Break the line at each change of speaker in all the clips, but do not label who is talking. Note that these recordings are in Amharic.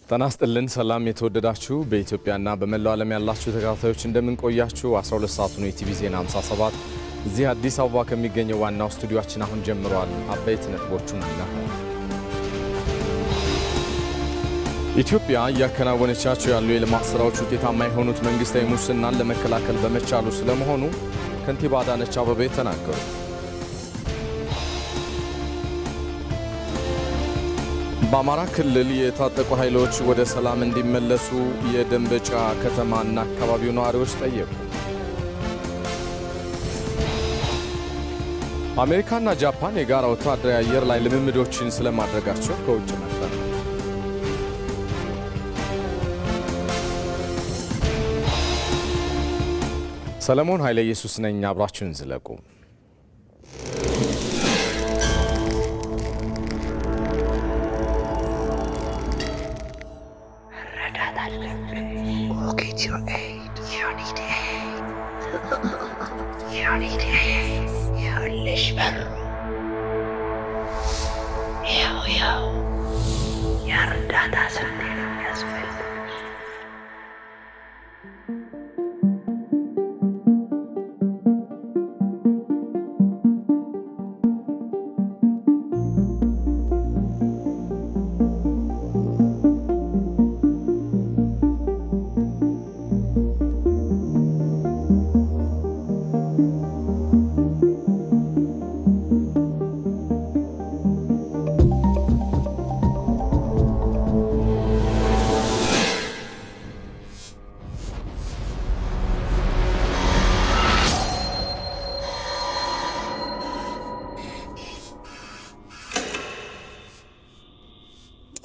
ተናስተልን ሰላም የተወደዳችሁ በኢትዮጵያና በመላው ዓለም ያላችሁ ተከታታዮች እንደምን ቆያችሁ 12 ሰዓት ነው የቲቪ ዜና 57 እዚህ አዲስ አበባ ከሚገኘው ዋናው ስቱዲዮአችን አሁን ጀምሯል አበይት ነጥቦቹን ነው ኢትዮጵያ ያከናወነቻቸው ያሉ የልማት ስራዎች ውጤታማ የሆኑት መንግስታዊ ሙስናን ለመከላከል በመቻሉ ስለመሆኑ ከንቲባ አዳነች አቤቤ ተናገሩ በአማራ ክልል የታጠቁ ኃይሎች ወደ ሰላም እንዲመለሱ የደንበጫ ከተማና አካባቢው ነዋሪዎች ጠየቁ። አሜሪካና ጃፓን የጋራ ወታደራዊ አየር ላይ ልምምዶችን ስለማድረጋቸው ከውጭ መጣ። ሰለሞን ኃይለ ኢየሱስ ነኝ አብራችሁን ዝለቁ።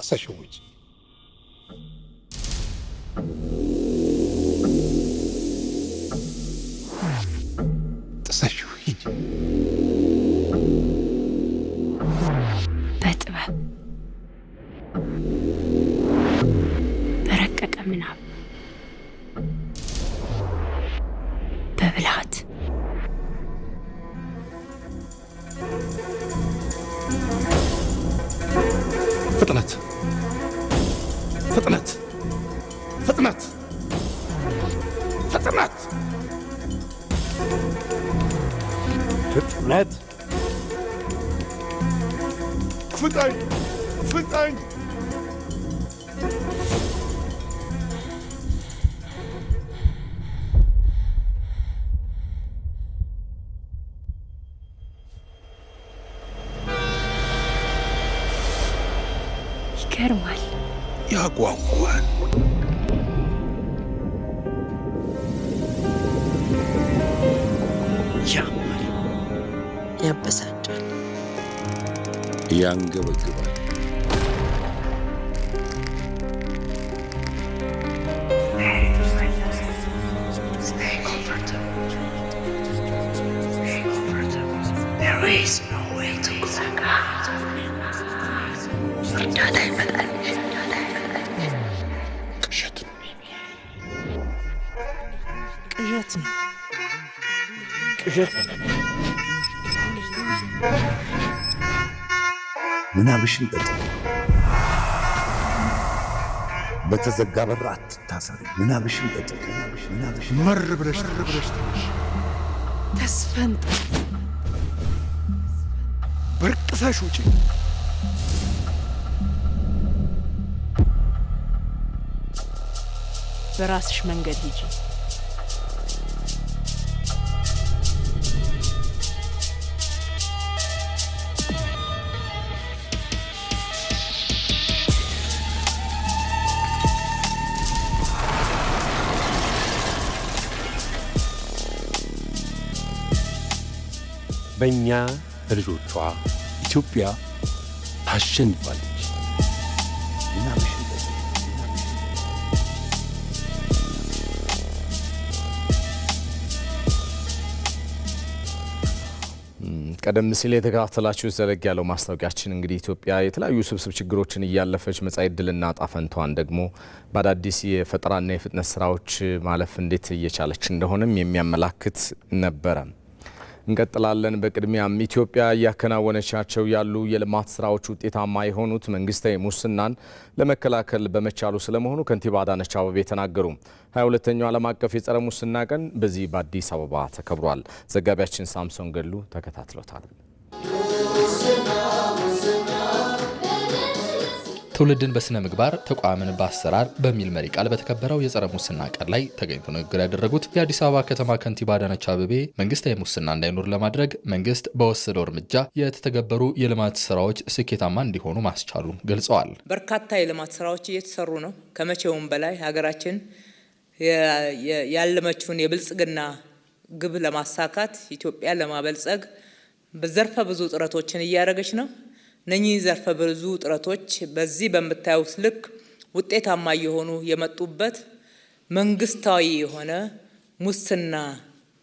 تشوج تشوج
بطبع بركك منها ببلعت
فطنت فطنت فطنت فطنت فطنت فطن فطن
يكرمل
يا قوان
ያማል ያበሳጫል
ያንገበግባል
Stay comfortable. There is no way to go back. እርዳታ ይመጣል
ቅዠት ነው ቅዠት ምናብሽን ጠጥ በተዘጋ በር አትታሰሪ ምናብሽን ጠጥ ምናብሽን መር ብለሽ
ተስፈንጥ
በርቅሳሽ ውጪ
በራስሽ መንገድ ሂጂ
በእኛ ልጆቿ ኢትዮጵያ ታሸንፋለች።
ቀደም ሲል የተከታተላችሁ ዘለግ ያለው ማስታወቂያችን እንግዲህ ኢትዮጵያ የተለያዩ ስብስብ ችግሮችን እያለፈች መጻኢ ዕድልና ጣፈንቷን ደግሞ በአዳዲስ የፈጠራና የፍጥነት ስራዎች ማለፍ እንዴት እየቻለች እንደሆነም የሚያመላክት ነበረ። እንቀጥላለን። በቅድሚያም ኢትዮጵያ እያከናወነቻቸው ያሉ የልማት ስራዎች ውጤታማ የሆኑት መንግስታዊ ሙስናን ለመከላከል በመቻሉ ስለመሆኑ ከንቲባ አዳነች አቤቤ ተናገሩ። 22ኛው ዓለም አቀፍ የጸረ ሙስና ቀን በዚህ በአዲስ አበባ ተከብሯል። ዘጋቢያችን ሳምሶን ገሉ ተከታትሎታል።
ትውልድን በስነ ምግባር ተቋምን በአሰራር በሚል መሪ ቃል በተከበረው የጸረ ሙስና ቀን ላይ ተገኝተው ንግግር ያደረጉት የአዲስ አበባ ከተማ ከንቲባ አዳነች አቤቤ መንግስታዊ ሙስና እንዳይኖር ለማድረግ መንግስት በወሰደው እርምጃ የተተገበሩ የልማት ስራዎች ስኬታማ እንዲሆኑ ማስቻሉን ገልጸዋል።
በርካታ የልማት ስራዎች እየተሰሩ ነው። ከመቼውም በላይ ሀገራችን ያለመችውን የብልጽግና ግብ ለማሳካት ኢትዮጵያ ለማበልጸግ በዘርፈ ብዙ ጥረቶችን እያደረገች ነው። እነኚህ ዘርፈ ብዙ ጥረቶች በዚህ በመታዩት ልክ ውጤታማ የሆኑ የመጡበት መንግስታዊ የሆነ ሙስና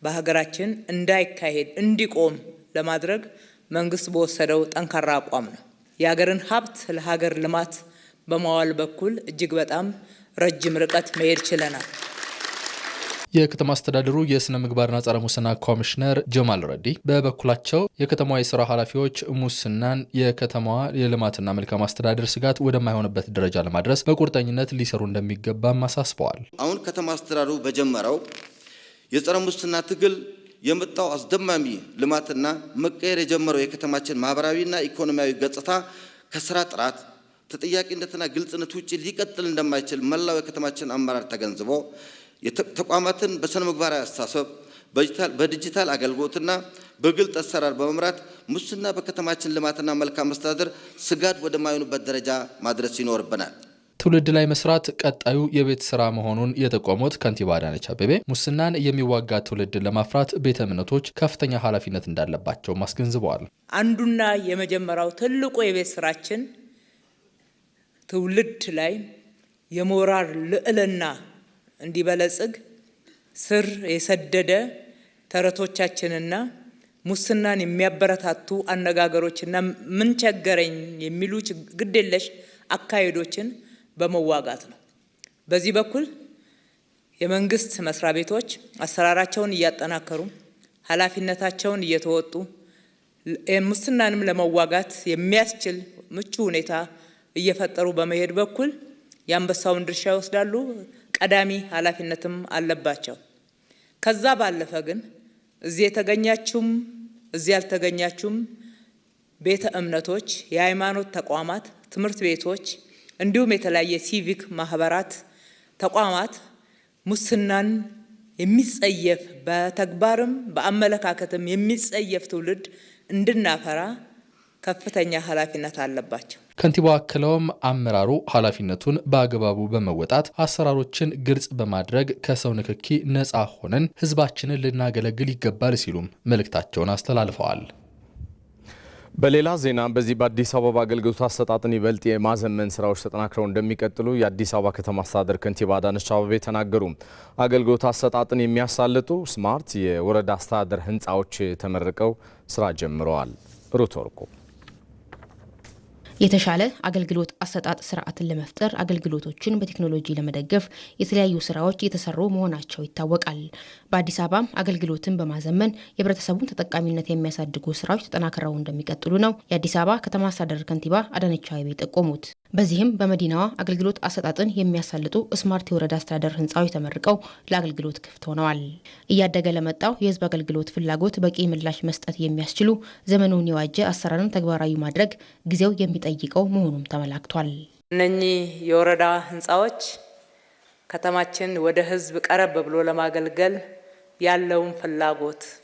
በሀገራችን እንዳይካሄድ እንዲቆም ለማድረግ መንግስት በወሰደው ጠንካራ አቋም ነው። የሀገርን ሀብት ለሀገር ልማት በማዋል በኩል እጅግ በጣም ረጅም ርቀት መሄድ ችለናል።
የከተማ አስተዳደሩ የስነ ምግባርና ጸረ ሙስና ኮሚሽነር ጀማል ረዲ በበኩላቸው የከተማዋ የስራ ኃላፊዎች ሙስናን የከተማዋ የልማትና መልካም አስተዳደር ስጋት ወደማይሆንበት ደረጃ ለማድረስ በቁርጠኝነት ሊሰሩ እንደሚገባም አሳስበዋል።
አሁን ከተማ አስተዳደሩ በጀመረው የጸረ ሙስና ትግል የመጣው አስደማሚ ልማትና መቀየር የጀመረው የከተማችን ማህበራዊና ኢኮኖሚያዊ ገጽታ ከስራ ጥራት ተጠያቂነትና ግልጽነት ውጪ ሊቀጥል እንደማይችል መላው የከተማችን አመራር ተገንዝቦ ተቋማትን በስነ ምግባራዊ አስተሳሰብ በዲጂታል አገልግሎትና በግልጽ አሰራር በመምራት ሙስና በከተማችን ልማትና መልካም አስተዳደር ስጋት ወደማይሆንበት ደረጃ ማድረስ ይኖርብናል።
ትውልድ ላይ መስራት ቀጣዩ የቤት ስራ መሆኑን የጠቆሙት ከንቲባ አዳነች አቤቤ ሙስናን የሚዋጋ ትውልድን ለማፍራት ቤተ እምነቶች ከፍተኛ ኃላፊነት እንዳለባቸው አስገንዝበዋል።
አንዱና የመጀመሪያው ትልቁ የቤት ስራችን ትውልድ ላይ የሞራል ልዕልና እንዲበለጽግ ስር የሰደደ ተረቶቻችንና ሙስናን የሚያበረታቱ አነጋገሮችና ምን ቸገረኝ የሚሉ ግዴለሽ አካሄዶችን በመዋጋት ነው። በዚህ በኩል የመንግስት መስሪያ ቤቶች አሰራራቸውን እያጠናከሩ ኃላፊነታቸውን እየተወጡ ሙስናንም ለመዋጋት የሚያስችል ምቹ ሁኔታ እየፈጠሩ በመሄድ በኩል የአንበሳውን ድርሻ ይወስዳሉ። ቀዳሚ ኃላፊነትም አለባቸው። ከዛ ባለፈ ግን እዚህ የተገኛችሁም እዚህ ያልተገኛችሁም ቤተ እምነቶች፣ የሃይማኖት ተቋማት፣ ትምህርት ቤቶች እንዲሁም የተለያየ ሲቪክ ማህበራት ተቋማት ሙስናን የሚጸየፍ በተግባርም በአመለካከትም የሚጸየፍ ትውልድ እንድናፈራ ከፍተኛ ኃላፊነት አለባቸው።
ከንቲባው አክለውም አመራሩ ኃላፊነቱን በአግባቡ በመወጣት አሰራሮችን ግልጽ በማድረግ ከሰው ንክኪ ነፃ ሆነን ህዝባችንን ልናገለግል ይገባል ሲሉም መልእክታቸውን አስተላልፈዋል።
በሌላ ዜና በዚህ በአዲስ አበባ አገልግሎት አሰጣጥን ይበልጥ የማዘመን ስራዎች ተጠናክረው እንደሚቀጥሉ የአዲስ አበባ ከተማ አስተዳደር ከንቲባ አዳነች አቤቤ ተናገሩ። አገልግሎት አሰጣጥን የሚያሳልጡ ስማርት የወረዳ አስተዳደር ህንፃዎች ተመርቀው ስራ ጀምረዋል። ሩት ወርቁ
የተሻለ አገልግሎት አሰጣጥ ስርዓትን ለመፍጠር አገልግሎቶችን በቴክኖሎጂ ለመደገፍ የተለያዩ ስራዎች እየተሰሩ መሆናቸው ይታወቃል። በአዲስ አበባ አገልግሎትን በማዘመን የህብረተሰቡን ተጠቃሚነት የሚያሳድጉ ስራዎች ተጠናክረው እንደሚቀጥሉ ነው የአዲስ አበባ ከተማ አስተዳደር ከንቲባ አዳነች አቤቤ ጠቆሙት። በዚህም በመዲናዋ አገልግሎት አሰጣጥን የሚያሳልጡ ስማርት የወረዳ አስተዳደር ህንፃዎች ተመርቀው ለአገልግሎት ክፍት ሆነዋል። እያደገ ለመጣው የህዝብ አገልግሎት ፍላጎት በቂ ምላሽ መስጠት የሚያስችሉ ዘመኑን የዋጀ አሰራርን ተግባራዊ ማድረግ ጊዜው የሚጠይቀው መሆኑም ተመላክቷል።
እነኚህ የወረዳ ህንፃዎች ከተማችን ወደ ህዝብ ቀረብ ብሎ ለማገልገል ያለውን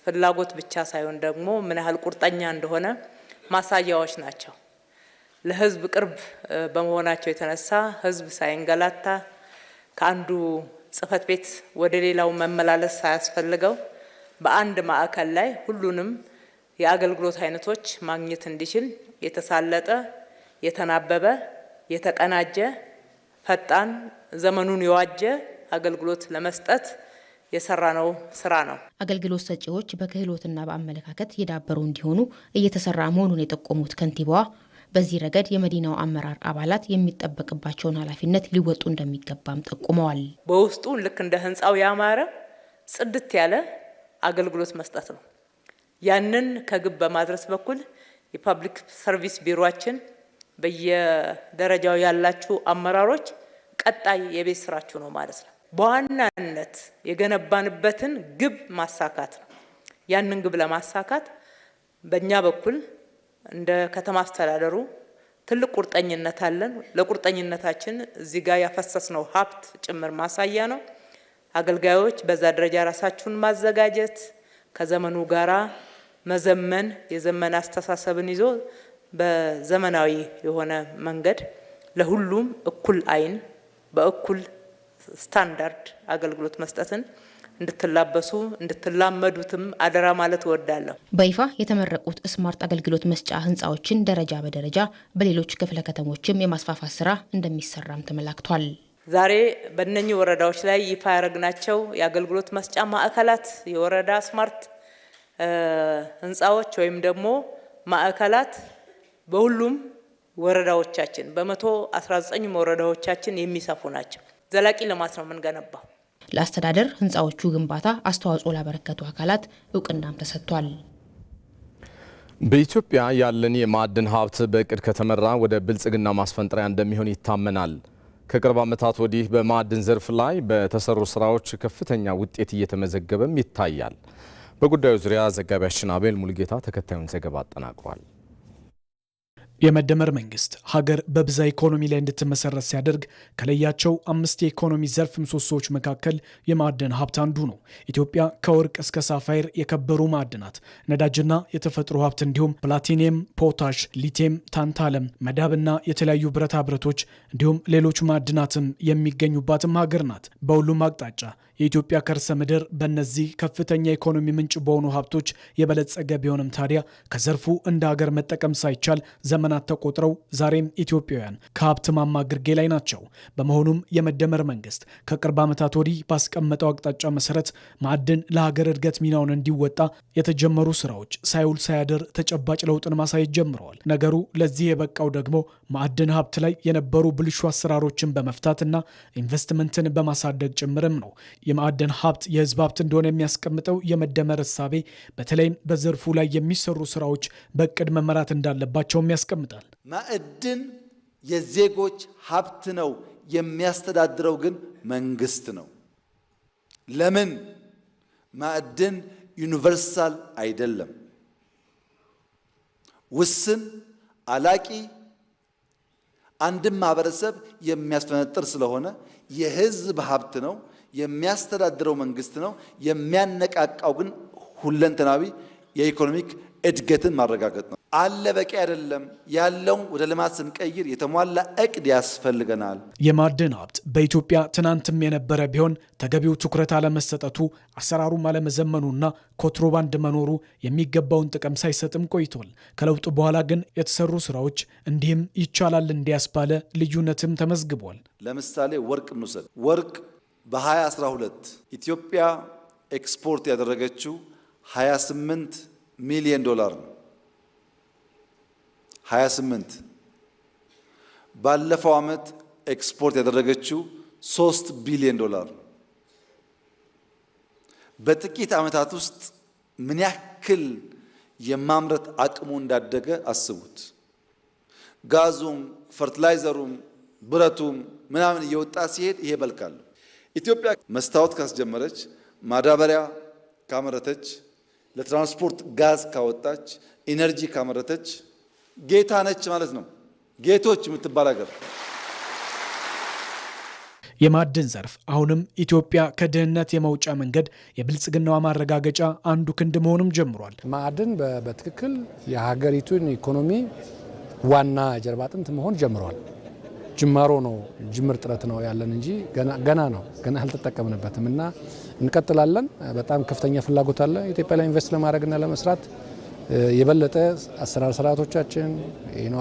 ፍላጎት ብቻ ሳይሆን ደግሞ ምን ያህል ቁርጠኛ እንደሆነ ማሳያዎች ናቸው። ለህዝብ ቅርብ በመሆናቸው የተነሳ ህዝብ ሳይንገላታ ከአንዱ ጽህፈት ቤት ወደ ሌላው መመላለስ ሳያስፈልገው በአንድ ማዕከል ላይ ሁሉንም የአገልግሎት አይነቶች ማግኘት እንዲችል የተሳለጠ፣ የተናበበ፣ የተቀናጀ፣ ፈጣን፣ ዘመኑን የዋጀ አገልግሎት ለመስጠት የሰራነው ስራ ነው።
አገልግሎት ሰጪዎች በክህሎትና በአመለካከት የዳበሩ እንዲሆኑ እየተሰራ መሆኑን የጠቆሙት ከንቲባዋ በዚህ ረገድ የመዲናው አመራር አባላት የሚጠበቅባቸውን ኃላፊነት ሊወጡ እንደሚገባም ጠቁመዋል።
በውስጡ ልክ እንደ ህንፃው ያማረ ጽድት ያለ አገልግሎት መስጠት ነው። ያንን ከግብ በማድረስ በኩል የፐብሊክ ሰርቪስ ቢሮአችን በየደረጃው ያላችሁ አመራሮች ቀጣይ የቤት ስራችሁ ነው ማለት ነው። በዋናነት የገነባንበትን ግብ ማሳካት ነው። ያንን ግብ ለማሳካት በእኛ በኩል እንደ ከተማ አስተዳደሩ ትልቅ ቁርጠኝነት አለን። ለቁርጠኝነታችን እዚህ ጋር ያፈሰስነው ሀብት ጭምር ማሳያ ነው። አገልጋዮች በዛ ደረጃ ራሳችሁን ማዘጋጀት፣ ከዘመኑ ጋራ መዘመን፣ የዘመን አስተሳሰብን ይዞ በዘመናዊ የሆነ መንገድ ለሁሉም እኩል አይን በእኩል ስታንዳርድ አገልግሎት መስጠትን እንድትላበሱ እንድትላመዱትም አደራ ማለት እወዳለሁ።
በይፋ የተመረቁት ስማርት አገልግሎት መስጫ ህንፃዎችን ደረጃ በደረጃ በሌሎች ክፍለ ከተሞችም የማስፋፋት ስራ እንደሚሰራም ተመላክቷል።
ዛሬ በእነኚህ ወረዳዎች ላይ ይፋ ያደረግናቸው የአገልግሎት መስጫ ማዕከላት የወረዳ ስማርት ህንፃዎች ወይም ደግሞ ማዕከላት በሁሉም ወረዳዎቻችን በ119 ወረዳዎቻችን የሚሰፉ ናቸው። ዘላቂ ልማት ነው የምንገነባው።
ለአስተዳደር ህንፃዎቹ ግንባታ አስተዋጽኦ ላበረከቱ አካላት እውቅናም ተሰጥቷል።
በኢትዮጵያ ያለን የማዕድን ሀብት በእቅድ ከተመራ ወደ ብልጽግና ማስፈንጠሪያ እንደሚሆን ይታመናል። ከቅርብ ዓመታት ወዲህ በማዕድን ዘርፍ ላይ በተሰሩ ስራዎች ከፍተኛ ውጤት እየተመዘገበም ይታያል። በጉዳዩ ዙሪያ ዘጋቢያችን አቤል ሙልጌታ ተከታዩን ዘገባ አጠናቅሯል።
የመደመር መንግስት ሀገር በብዛ ኢኮኖሚ ላይ እንድትመሰረት ሲያደርግ ከለያቸው 5 የኢኮኖሚ ዘርፍ ምሰሶዎች መካከል የማዕድን ሀብት አንዱ ነው። ኢትዮጵያ ከወርቅ እስከ ሳፋይር የከበሩ ማዕድናት፣ ነዳጅና የተፈጥሮ ሀብት እንዲሁም ፕላቲኒየም፣ ፖታሽ፣ ሊቲየም፣ ታንታለም፣ መዳብና የተለያዩ ብረታ ብረቶች እንዲሁም ሌሎች ማዕድናትም የሚገኙባትም ሀገር ናት። በሁሉም አቅጣጫ የኢትዮጵያ ከርሰ ምድር በእነዚህ ከፍተኛ ኢኮኖሚ ምንጭ በሆኑ ሀብቶች የበለጸገ ቢሆንም ታዲያ ከዘርፉ እንደ ሀገር መጠቀም ሳይቻል ዘመናት ተቆጥረው ዛሬም ኢትዮጵያውያን ከሀብት ማማ ግርጌ ላይ ናቸው። በመሆኑም የመደመር መንግስት ከቅርብ ዓመታት ወዲህ ባስቀመጠው አቅጣጫ መሰረት ማዕድን ለሀገር እድገት ሚናውን እንዲወጣ የተጀመሩ ስራዎች ሳይውል ሳያድር ተጨባጭ ለውጥን ማሳየት ጀምረዋል። ነገሩ ለዚህ የበቃው ደግሞ ማዕድን ሀብት ላይ የነበሩ ብልሹ አሰራሮችን በመፍታትና ኢንቨስትመንትን በማሳደግ ጭምርም ነው። የማዕድን ሀብት የህዝብ ሀብት እንደሆነ የሚያስቀምጠው የመደመር እሳቤ በተለይም በዘርፉ ላይ የሚሰሩ ስራዎች በእቅድ መመራት እንዳለባቸውም ያስቀምጣል።
ማዕድን የዜጎች ሀብት ነው፣ የሚያስተዳድረው ግን መንግስት ነው። ለምን? ማዕድን ዩኒቨርሳል አይደለም፣ ውስን አላቂ አንድም ማህበረሰብ የሚያስፈነጥር ስለሆነ የህዝብ ሀብት ነው። የሚያስተዳድረው መንግስት ነው። የሚያነቃቃው ግን ሁለንተናዊ የኢኮኖሚክ እድገትን ማረጋገጥ ነው። አለ በቂ አይደለም። ያለውን ወደ ልማት ስንቀይር የተሟላ እቅድ ያስፈልገናል።
የማዕድን ሀብት በኢትዮጵያ ትናንትም የነበረ ቢሆን ተገቢው ትኩረት አለመሰጠቱ፣ አሰራሩም አለመዘመኑና ኮንትሮባንድ መኖሩ የሚገባውን ጥቅም ሳይሰጥም ቆይቷል። ከለውጡ በኋላ ግን የተሰሩ ስራዎች እንዲህም ይቻላል እንዲያስባለ ልዩነትም ተመዝግቧል።
ለምሳሌ ወርቅ እንውሰድ። ወርቅ በ2012 ኢትዮጵያ ኤክስፖርት ያደረገችው 28 ሚሊዮን ዶላር ነው። 28 ባለፈው ዓመት ኤክስፖርት ያደረገችው 3 ቢሊዮን ዶላር ነው። በጥቂት ዓመታት ውስጥ ምን ያክል የማምረት አቅሙ እንዳደገ አስቡት። ጋዙም፣ ፈርቲላይዘሩም፣ ብረቱም ምናምን እየወጣ ሲሄድ ይሄ በልካል። ኢትዮጵያ መስታወት ካስጀመረች፣ ማዳበሪያ ካመረተች፣ ለትራንስፖርት ጋዝ ካወጣች፣ ኢነርጂ ካመረተች ጌታ ነች ማለት ነው። ጌቶች የምትባል ሀገር።
የማዕድን ዘርፍ አሁንም ኢትዮጵያ ከድህነት የመውጫ መንገድ የብልጽግናዋ ማረጋገጫ አንዱ ክንድ መሆኑም ጀምሯል።
ማዕድን በትክክል የሀገሪቱን ኢኮኖሚ ዋና ጀርባ አጥንት መሆን ጀምሯል። ጅማሮ ነው፣ ጅምር ጥረት ነው ያለን እንጂ ገና ነው፣ ገና አልተጠቀምንበትም እና እንቀጥላለን። በጣም ከፍተኛ ፍላጎት አለ ኢትዮጵያ ላይ ኢንቨስት ለማድረግና ለመስራት። የበለጠ አሰራር ስርዓቶቻችን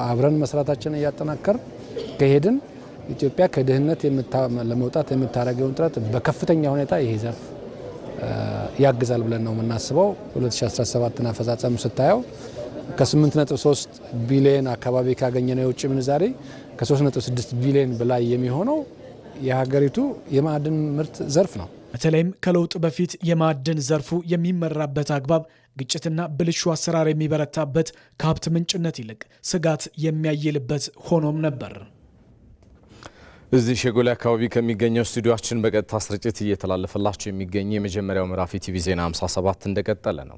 አብረን መስራታችንን እያጠናከር ከሄድን ኢትዮጵያ ከድህነት ለመውጣት የምታደርገውን ጥረት በከፍተኛ ሁኔታ ይሄ ዘርፍ ያግዛል ብለን ነው የምናስበው። 2017 አፈጻጸም ስታየው ከ8.3 ቢሊዮን አካባቢ ካገኘነው የውጭ ምንዛሬ ከ3.6 ቢሊዮን በላይ የሚሆነው የሀገሪቱ የማዕድን ምርት ዘርፍ ነው።
በተለይም ከለውጥ በፊት የማዕድን ዘርፉ የሚመራበት አግባብ ግጭትና ብልሹ አሰራር የሚበረታበት ከሀብት ምንጭነት ይልቅ ስጋት የሚያይልበት ሆኖም ነበር።
እዚህ ሸጎሌ አካባቢ ከሚገኘው ስቱዲዮአችን በቀጥታ ስርጭት እየተላለፈላችሁ የሚገኝ የመጀመሪያው ምዕራፍ ኢቲቪ ዜና 57 እንደቀጠለ ነው።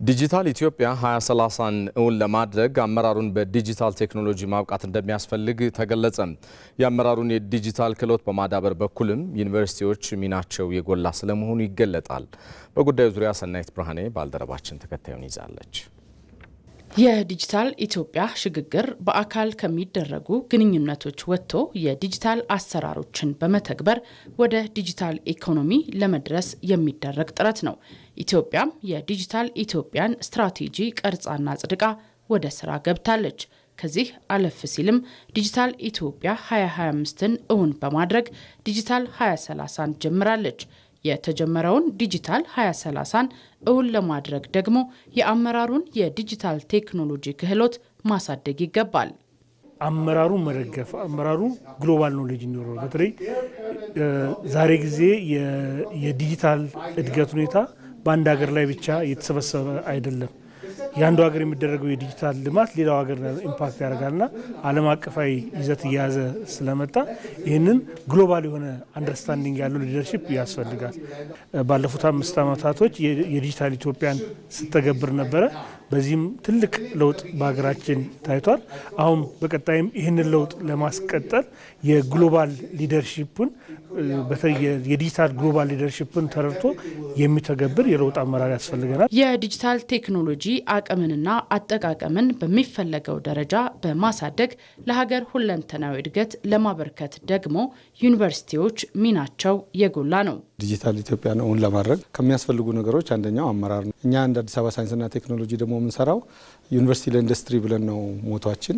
ዲጂታል ኢትዮጵያ 2030ን እውን ለማድረግ አመራሩን በዲጂታል ቴክኖሎጂ ማብቃት እንደሚያስፈልግ ተገለጸ። የአመራሩን የዲጂታል ክህሎት በማዳበር በኩልም ዩኒቨርሲቲዎች ሚናቸው የጎላ ስለመሆኑ ይገለጣል። በጉዳዩ ዙሪያ ሰናይት ብርሃኔ ባልደረባችን ተከታዩን ይዛለች።
የዲጂታል ኢትዮጵያ ሽግግር በአካል ከሚደረጉ ግንኙነቶች ወጥቶ የዲጂታል አሰራሮችን በመተግበር ወደ ዲጂታል ኢኮኖሚ ለመድረስ የሚደረግ ጥረት ነው። ኢትዮጵያም የዲጂታል ኢትዮጵያን ስትራቴጂ ቀርጻና ጽድቃ ወደ ስራ ገብታለች። ከዚህ አለፍ ሲልም ዲጂታል ኢትዮጵያ 2025ን እውን በማድረግ ዲጂታል 2030ን ጀምራለች። የተጀመረውን ዲጂታል 2030ን እውን ለማድረግ ደግሞ የአመራሩን የዲጂታል ቴክኖሎጂ ክህሎት ማሳደግ ይገባል።
አመራሩን መደገፍ፣ አመራሩ ግሎባል ኖሌጅ እንዲኖረው በተለይ ዛሬ ጊዜ የዲጂታል እድገት ሁኔታ በአንድ ሀገር ላይ ብቻ የተሰበሰበ አይደለም። የአንዱ ሀገር የሚደረገው የዲጂታል ልማት ሌላው ሀገር ኢምፓክት ያደርጋልና ዓለም አቀፋዊ ይዘት እየያዘ ስለመጣ ይህንን ግሎባል የሆነ አንደርስታንዲንግ ያለው ሊደርሺፕ ያስፈልጋል። ባለፉት 5 ዓመታቶች የዲጂታል ኢትዮጵያን ስተገብር ነበረ። በዚህም ትልቅ ለውጥ በሀገራችን ታይቷል። አሁን በቀጣይም ይህንን ለውጥ ለማስቀጠል የግሎባል ሊደርሺፕን በተለይ የዲጂታል ግሎባል ሊደርሺፕን ተረድቶ የሚተገብር የለውጥ አመራር ያስፈልገናል።
የዲጂታል ቴክኖሎጂ አቅምንና አጠቃቀምን በሚፈለገው ደረጃ በማሳደግ ለሀገር ሁለንተናዊ እድገት ለማበርከት ደግሞ ዩኒቨርሲቲዎች ሚናቸው የጎላ ነው።
ዲጂታል ኢትዮጵያን እውን ለማድረግ ከሚያስፈልጉ ነገሮች አንደኛው አመራር ነው። እኛ እንደ አዲስ አበባ ሳይንስና ቴክኖሎጂ ደግሞ የምንሰራው ዩኒቨርሲቲ ለኢንዱስትሪ ብለን ነው ሞቷችን።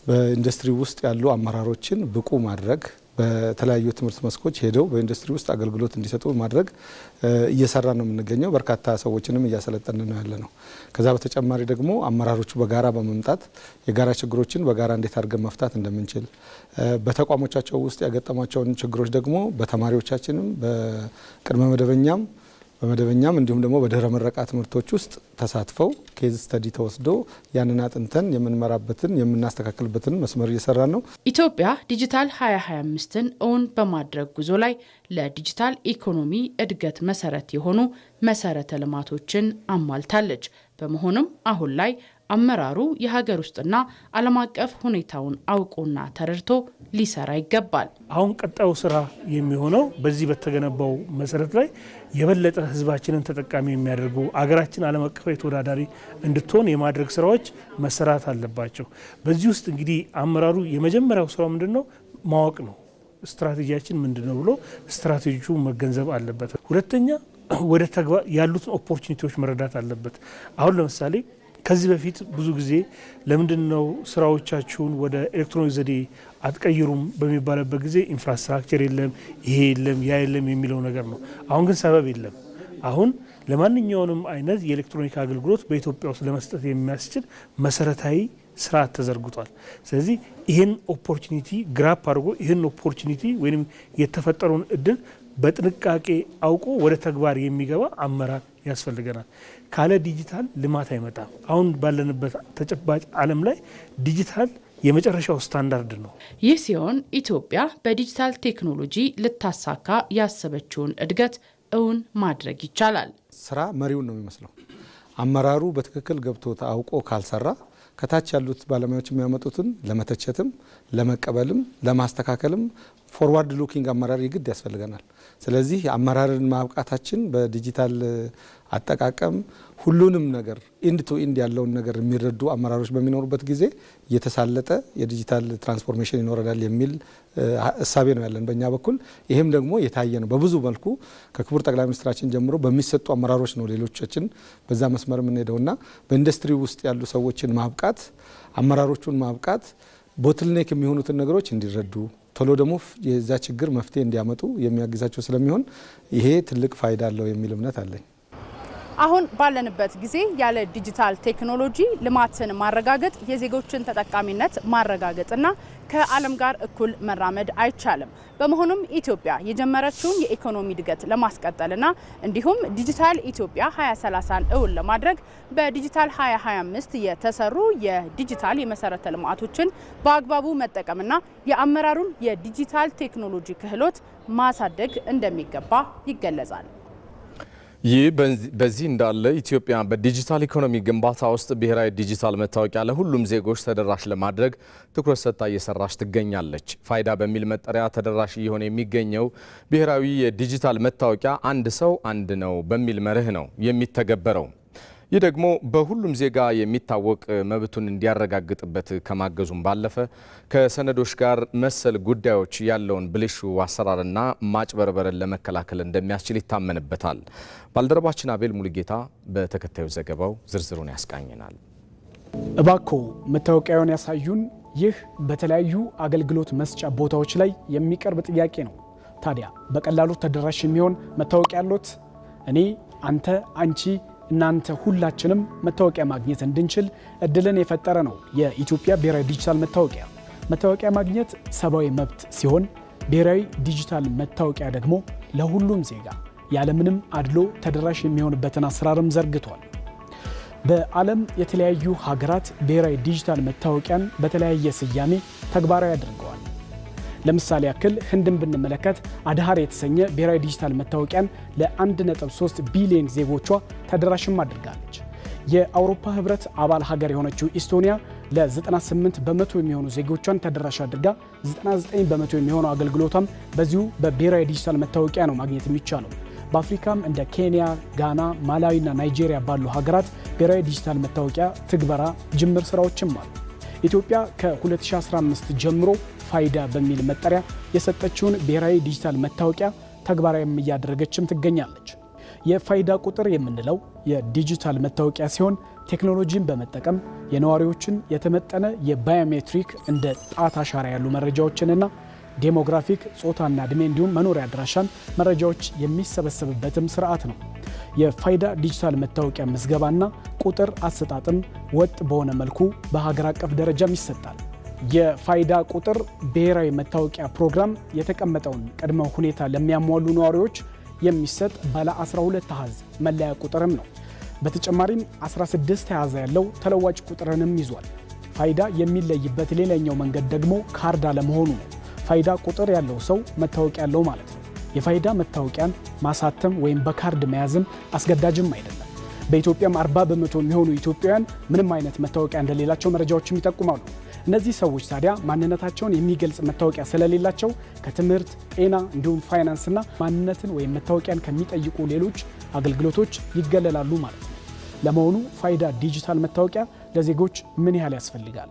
በኢንዱስትሪ ውስጥ ያሉ አመራሮችን ብቁ ማድረግ፣ በተለያዩ ትምህርት መስኮች ሄደው በኢንዱስትሪ ውስጥ አገልግሎት እንዲሰጡ ማድረግ እየሰራ ነው የምንገኘው። በርካታ ሰዎችንም እያሰለጠን ነው ያለ ነው። ከዛ በተጨማሪ ደግሞ አመራሮቹ በጋራ በመምጣት የጋራ ችግሮችን በጋራ እንዴት አድርገን መፍታት እንደምንችል፣ በተቋሞቻቸው ውስጥ ያገጠሟቸውን ችግሮች ደግሞ በተማሪዎቻችንም በቅድመ መደበኛም በመደበኛም እንዲሁም ደግሞ በድህረ ምረቃ ትምህርቶች ውስጥ ተሳትፈው ኬዝ ስተዲ ተወስዶ ያንን አጥንተን የምንመራበትን የምናስተካክልበትን መስመር እየሰራን ነው።
ኢትዮጵያ ዲጂታል 2025ን እውን በማድረግ ጉዞ ላይ ለዲጂታል ኢኮኖሚ እድገት መሰረት የሆኑ መሰረተ ልማቶችን አሟልታለች። በመሆኑም አሁን ላይ አመራሩ የሀገር ውስጥና ዓለም አቀፍ ሁኔታውን አውቆና ተረድቶ ሊሰራ ይገባል።
አሁን ቀጣዩ ስራ የሚሆነው በዚህ በተገነባው መሰረት ላይ የበለጠ ህዝባችንን ተጠቃሚ የሚያደርጉ አገራችን ዓለም አቀፋዊ ተወዳዳሪ እንድትሆን የማድረግ ስራዎች መሰራት አለባቸው። በዚህ ውስጥ እንግዲህ አመራሩ የመጀመሪያው ስራው ምንድነው? ማወቅ ነው። ስትራቴጂያችን ምንድነው ብሎ ስትራቴጂው መገንዘብ አለበት። ሁለተኛ ወደ ተግባር ያሉትን ኦፖርቹኒቲዎች መረዳት አለበት። አሁን ለምሳሌ ከዚህ በፊት ብዙ ጊዜ ለምንድነው ስራዎቻችሁን ወደ ኤሌክትሮኒክ ዘዴ አትቀይሩም በሚባልበት ጊዜ ኢንፍራስትራክቸር የለም፣ ይሄ የለም፣ ያ የለም የሚለው ነገር ነው። አሁን ግን ሰበብ የለም። አሁን ለማንኛውንም አይነት የኤሌክትሮኒክ አገልግሎት በኢትዮጵያ ውስጥ ለመስጠት የሚያስችል መሰረታዊ ስርዓት ተዘርግቷል። ስለዚህ ይህን ኦፖርቹኒቲ ግራፕ አድርጎ ይህን ኦፖርቹኒቲ ወይም የተፈጠረውን እድል በጥንቃቄ አውቆ ወደ ተግባር የሚገባ አመራር ያስፈልገናል። ካለ ዲጂታል ልማት አይመጣም። አሁን ባለንበት ተጨባጭ ዓለም ላይ ዲጂታል የመጨረሻው ስታንዳርድ ነው።
ይህ ሲሆን ኢትዮጵያ በዲጂታል ቴክኖሎጂ ልታሳካ ያሰበችውን እድገት እውን ማድረግ ይቻላል።
ስራ መሪውን ነው የሚመስለው። አመራሩ በትክክል ገብቶ አውቆ ካልሰራ ከታች ያሉት ባለሙያዎች የሚያመጡትን ለመተቸትም ለመቀበልም ለማስተካከልም ፎርዋርድ ሉኪንግ አመራር ይግድ ያስፈልገናል። ስለዚህ አመራርን ማብቃታችን በዲጂታል አጠቃቀም ሁሉንም ነገር ኢንድ ቱ ኢንድ ያለውን ነገር የሚረዱ አመራሮች በሚኖሩበት ጊዜ የተሳለጠ የዲጂታል ትራንስፎርሜሽን ይኖረናል የሚል እሳቤ ነው ያለን በእኛ በኩል። ይህም ደግሞ የታየ ነው በብዙ መልኩ ከክቡር ጠቅላይ ሚኒስትራችን ጀምሮ በሚሰጡ አመራሮች ነው ሌሎቻችን በዛ መስመር የምንሄደውና በኢንዱስትሪ ውስጥ ያሉ ሰዎችን ማብቃት፣ አመራሮቹን ማብቃት ቦትልኔክ የሚሆኑትን ነገሮች እንዲረዱ ቶሎ ደግሞ የዛ ችግር መፍትሄ እንዲያመጡ የሚያግዛቸው ስለሚሆን ይሄ ትልቅ ፋይዳ አለው የሚል እምነት አለኝ።
አሁን ባለንበት ጊዜ ያለ ዲጂታል ቴክኖሎጂ ልማትን ማረጋገጥ የዜጎችን ተጠቃሚነት ማረጋገጥና ከዓለም ጋር እኩል መራመድ አይቻልም። በመሆኑም ኢትዮጵያ የጀመረችውን የኢኮኖሚ እድገት ለማስቀጠልና እንዲሁም ዲጂታል ኢትዮጵያ 2030ን እውን ለማድረግ በዲጂታል 2025 የተሰሩ የዲጂታል የመሰረተ ልማቶችን በአግባቡ መጠቀምና የአመራሩን የዲጂታል ቴክኖሎጂ ክህሎት ማሳደግ እንደሚገባ ይገለጻል።
ይህ በዚህ እንዳለ ኢትዮጵያ በዲጂታል ኢኮኖሚ ግንባታ ውስጥ ብሔራዊ ዲጂታል መታወቂያ ለሁሉም ዜጎች ተደራሽ ለማድረግ ትኩረት ሰጥታ እየሰራች ትገኛለች። ፋይዳ በሚል መጠሪያ ተደራሽ እየሆነ የሚገኘው ብሔራዊ የዲጂታል መታወቂያ አንድ ሰው አንድ ነው በሚል መርህ ነው የሚተገበረው። ይህ ደግሞ በሁሉም ዜጋ የሚታወቅ መብቱን እንዲያረጋግጥበት ከማገዙም ባለፈ ከሰነዶች ጋር መሰል ጉዳዮች ያለውን ብልሹ አሰራርና ማጭበርበርን ለመከላከል እንደሚያስችል ይታመንበታል። ባልደረባችን አቤል ሙሉጌታ በተከታዩ ዘገባው ዝርዝሩን ያስቃኘናል።
እባክዎ መታወቂያውን ያሳዩን። ይህ በተለያዩ አገልግሎት መስጫ ቦታዎች ላይ የሚቀርብ ጥያቄ ነው። ታዲያ በቀላሉ ተደራሽ የሚሆን መታወቂያ ያሉት እኔ፣ አንተ፣ አንቺ እናንተ ሁላችንም መታወቂያ ማግኘት እንድንችል እድልን የፈጠረ ነው የኢትዮጵያ ብሔራዊ ዲጂታል መታወቂያ። መታወቂያ ማግኘት ሰብአዊ መብት ሲሆን ብሔራዊ ዲጂታል መታወቂያ ደግሞ ለሁሉም ዜጋ ያለምንም አድሎ ተደራሽ የሚሆንበትን አሰራርም ዘርግቷል። በዓለም የተለያዩ ሀገራት ብሔራዊ ዲጂታል መታወቂያን በተለያየ ስያሜ ተግባራዊ አድርገዋል። ለምሳሌ ያክል ህንድን ብንመለከት አድሃር የተሰኘ ብሔራዊ ዲጂታል መታወቂያን ለ1.3 ቢሊዮን ዜጎቿ ተደራሽም አድርጋለች። የአውሮፓ ህብረት አባል ሀገር የሆነችው ኢስቶኒያ ለ98 በመቶ የሚሆኑ ዜጎቿን ተደራሽ አድርጋ 99 በመቶ የሚሆነው አገልግሎቷም በዚሁ በብሔራዊ ዲጂታል መታወቂያ ነው ማግኘት የሚቻለው። በአፍሪካም እንደ ኬንያ፣ ጋና፣ ማላዊና ናይጄሪያ ባሉ ሀገራት ብሔራዊ ዲጂታል መታወቂያ ትግበራ ጅምር ስራዎችም አሉ። ኢትዮጵያ ከ2015 ጀምሮ ፋይዳ በሚል መጠሪያ የሰጠችውን ብሔራዊ ዲጂታል መታወቂያ ተግባራዊ እያደረገችም ትገኛለች። የፋይዳ ቁጥር የምንለው የዲጂታል መታወቂያ ሲሆን ቴክኖሎጂን በመጠቀም የነዋሪዎችን የተመጠነ የባዮሜትሪክ እንደ ጣት አሻራ ያሉ መረጃዎችንና ዴሞግራፊክ፣ ጾታና እድሜ እንዲሁም መኖሪያ አድራሻን መረጃዎች የሚሰበሰብበትም ስርዓት ነው። የፋይዳ ዲጂታል መታወቂያ ምዝገባና ቁጥር አሰጣጥም ወጥ በሆነ መልኩ በሀገር አቀፍ ደረጃም ይሰጣል። የፋይዳ ቁጥር ብሔራዊ መታወቂያ ፕሮግራም የተቀመጠውን ቅድመ ሁኔታ ለሚያሟሉ ነዋሪዎች የሚሰጥ ባለ 12 አሃዝ መለያ ቁጥርም ነው። በተጨማሪም 16 አሃዝ ያለው ተለዋጭ ቁጥርንም ይዟል። ፋይዳ የሚለይበት ሌላኛው መንገድ ደግሞ ካርድ አለመሆኑ ነው። ፋይዳ ቁጥር ያለው ሰው መታወቂያ ያለው ማለት ነው። የፋይዳ መታወቂያን ማሳተም ወይም በካርድ መያዝም አስገዳጅም አይደለም። በኢትዮጵያም 40 በመቶ የሚሆኑ ኢትዮጵያውያን ምንም አይነት መታወቂያ እንደሌላቸው መረጃዎችም ይጠቁማሉ። እነዚህ ሰዎች ታዲያ ማንነታቸውን የሚገልጽ መታወቂያ ስለሌላቸው ከትምህርት፣ ጤና እንዲሁም ፋይናንስና ማንነትን ወይም መታወቂያን ከሚጠይቁ ሌሎች አገልግሎቶች ይገለላሉ ማለት ነው። ለመሆኑ ፋይዳ ዲጂታል መታወቂያ ለዜጎች ምን ያህል ያስፈልጋል?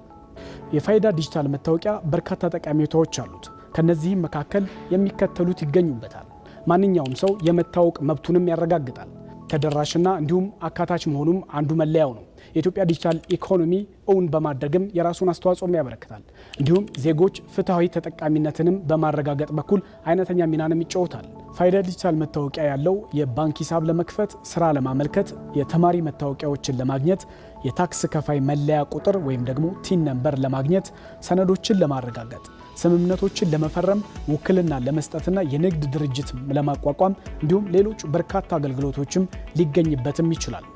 የፋይዳ ዲጂታል መታወቂያ በርካታ ጠቀሜታዎች አሉት። ከነዚህም መካከል የሚከተሉት ይገኙበታል። ማንኛውም ሰው የመታወቅ መብቱንም ያረጋግጣል። ተደራሽና እንዲሁም አካታች መሆኑም አንዱ መለያው ነው። የኢትዮጵያ ዲጂታል ኢኮኖሚ እውን በማድረግም የራሱን አስተዋጽኦም ያበረክታል። እንዲሁም ዜጎች ፍትሐዊ ተጠቃሚነትንም በማረጋገጥ በኩል አይነተኛ ሚናንም ይጫወታል። ፋይዳ ዲጂታል መታወቂያ ያለው የባንክ ሂሳብ ለመክፈት፣ ስራ ለማመልከት፣ የተማሪ መታወቂያዎችን ለማግኘት፣ የታክስ ከፋይ መለያ ቁጥር ወይም ደግሞ ቲን ነምበር ለማግኘት፣ ሰነዶችን ለማረጋገጥ፣ ስምምነቶችን ለመፈረም፣ ውክልና ለመስጠትና የንግድ ድርጅት ለማቋቋም እንዲሁም ሌሎች በርካታ አገልግሎቶችም ሊገኝበትም ይችላል።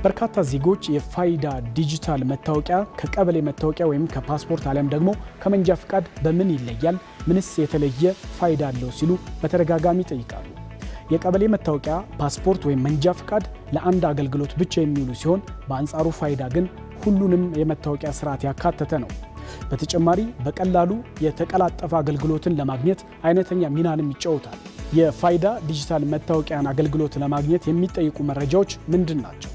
በርካታ ዜጎች የፋይዳ ዲጂታል መታወቂያ ከቀበሌ መታወቂያ ወይም ከፓስፖርት አሊያም ደግሞ ከመንጃ ፍቃድ በምን ይለያል? ምንስ የተለየ ፋይዳ አለው ሲሉ በተደጋጋሚ ይጠይቃሉ። የቀበሌ መታወቂያ፣ ፓስፖርት ወይም መንጃ ፍቃድ ለአንድ አገልግሎት ብቻ የሚውሉ ሲሆን በአንጻሩ ፋይዳ ግን ሁሉንም የመታወቂያ ስርዓት ያካተተ ነው። በተጨማሪ በቀላሉ የተቀላጠፈ አገልግሎትን ለማግኘት አይነተኛ ሚናንም ይጫወታል። የፋይዳ ዲጂታል መታወቂያን አገልግሎት ለማግኘት የሚጠይቁ መረጃዎች ምንድን ናቸው?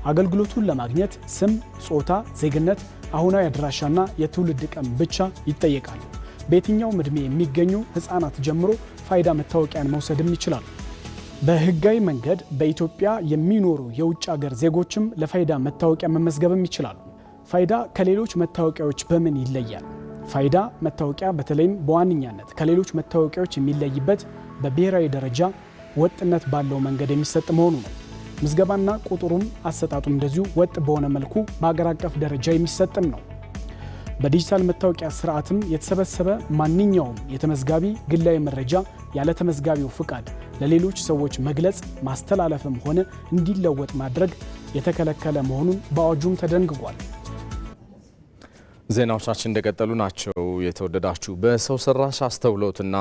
አገልግሎቱን ለማግኘት ስም፣ ጾታ፣ ዜግነት፣ አሁናዊ አድራሻና የትውልድ ቀን ብቻ ይጠየቃሉ። በየትኛውም ዕድሜ የሚገኙ ህፃናት ጀምሮ ፋይዳ መታወቂያን መውሰድም ይችላሉ። በህጋዊ መንገድ በኢትዮጵያ የሚኖሩ የውጭ ሀገር ዜጎችም ለፋይዳ መታወቂያ መመዝገብም ይችላሉ። ፋይዳ ከሌሎች መታወቂያዎች በምን ይለያል? ፋይዳ መታወቂያ በተለይም በዋነኛነት ከሌሎች መታወቂያዎች የሚለይበት በብሔራዊ ደረጃ ወጥነት ባለው መንገድ የሚሰጥ መሆኑ ነው። ምዝገባና ቁጥሩም አሰጣጡም እንደዚሁ ወጥ በሆነ መልኩ በአገር አቀፍ ደረጃ የሚሰጥም ነው። በዲጂታል መታወቂያ ስርዓትም የተሰበሰበ ማንኛውም የተመዝጋቢ ግላዊ መረጃ ያለ ተመዝጋቢው ፍቃድ ለሌሎች ሰዎች መግለጽ፣ ማስተላለፍም ሆነ እንዲለወጥ ማድረግ የተከለከለ መሆኑን በአዋጁም ተደንግጓል።
ዜናዎቻችን እንደቀጠሉ ናቸው። የተወደዳችሁ በሰው ሰራሽ አስተውሎትና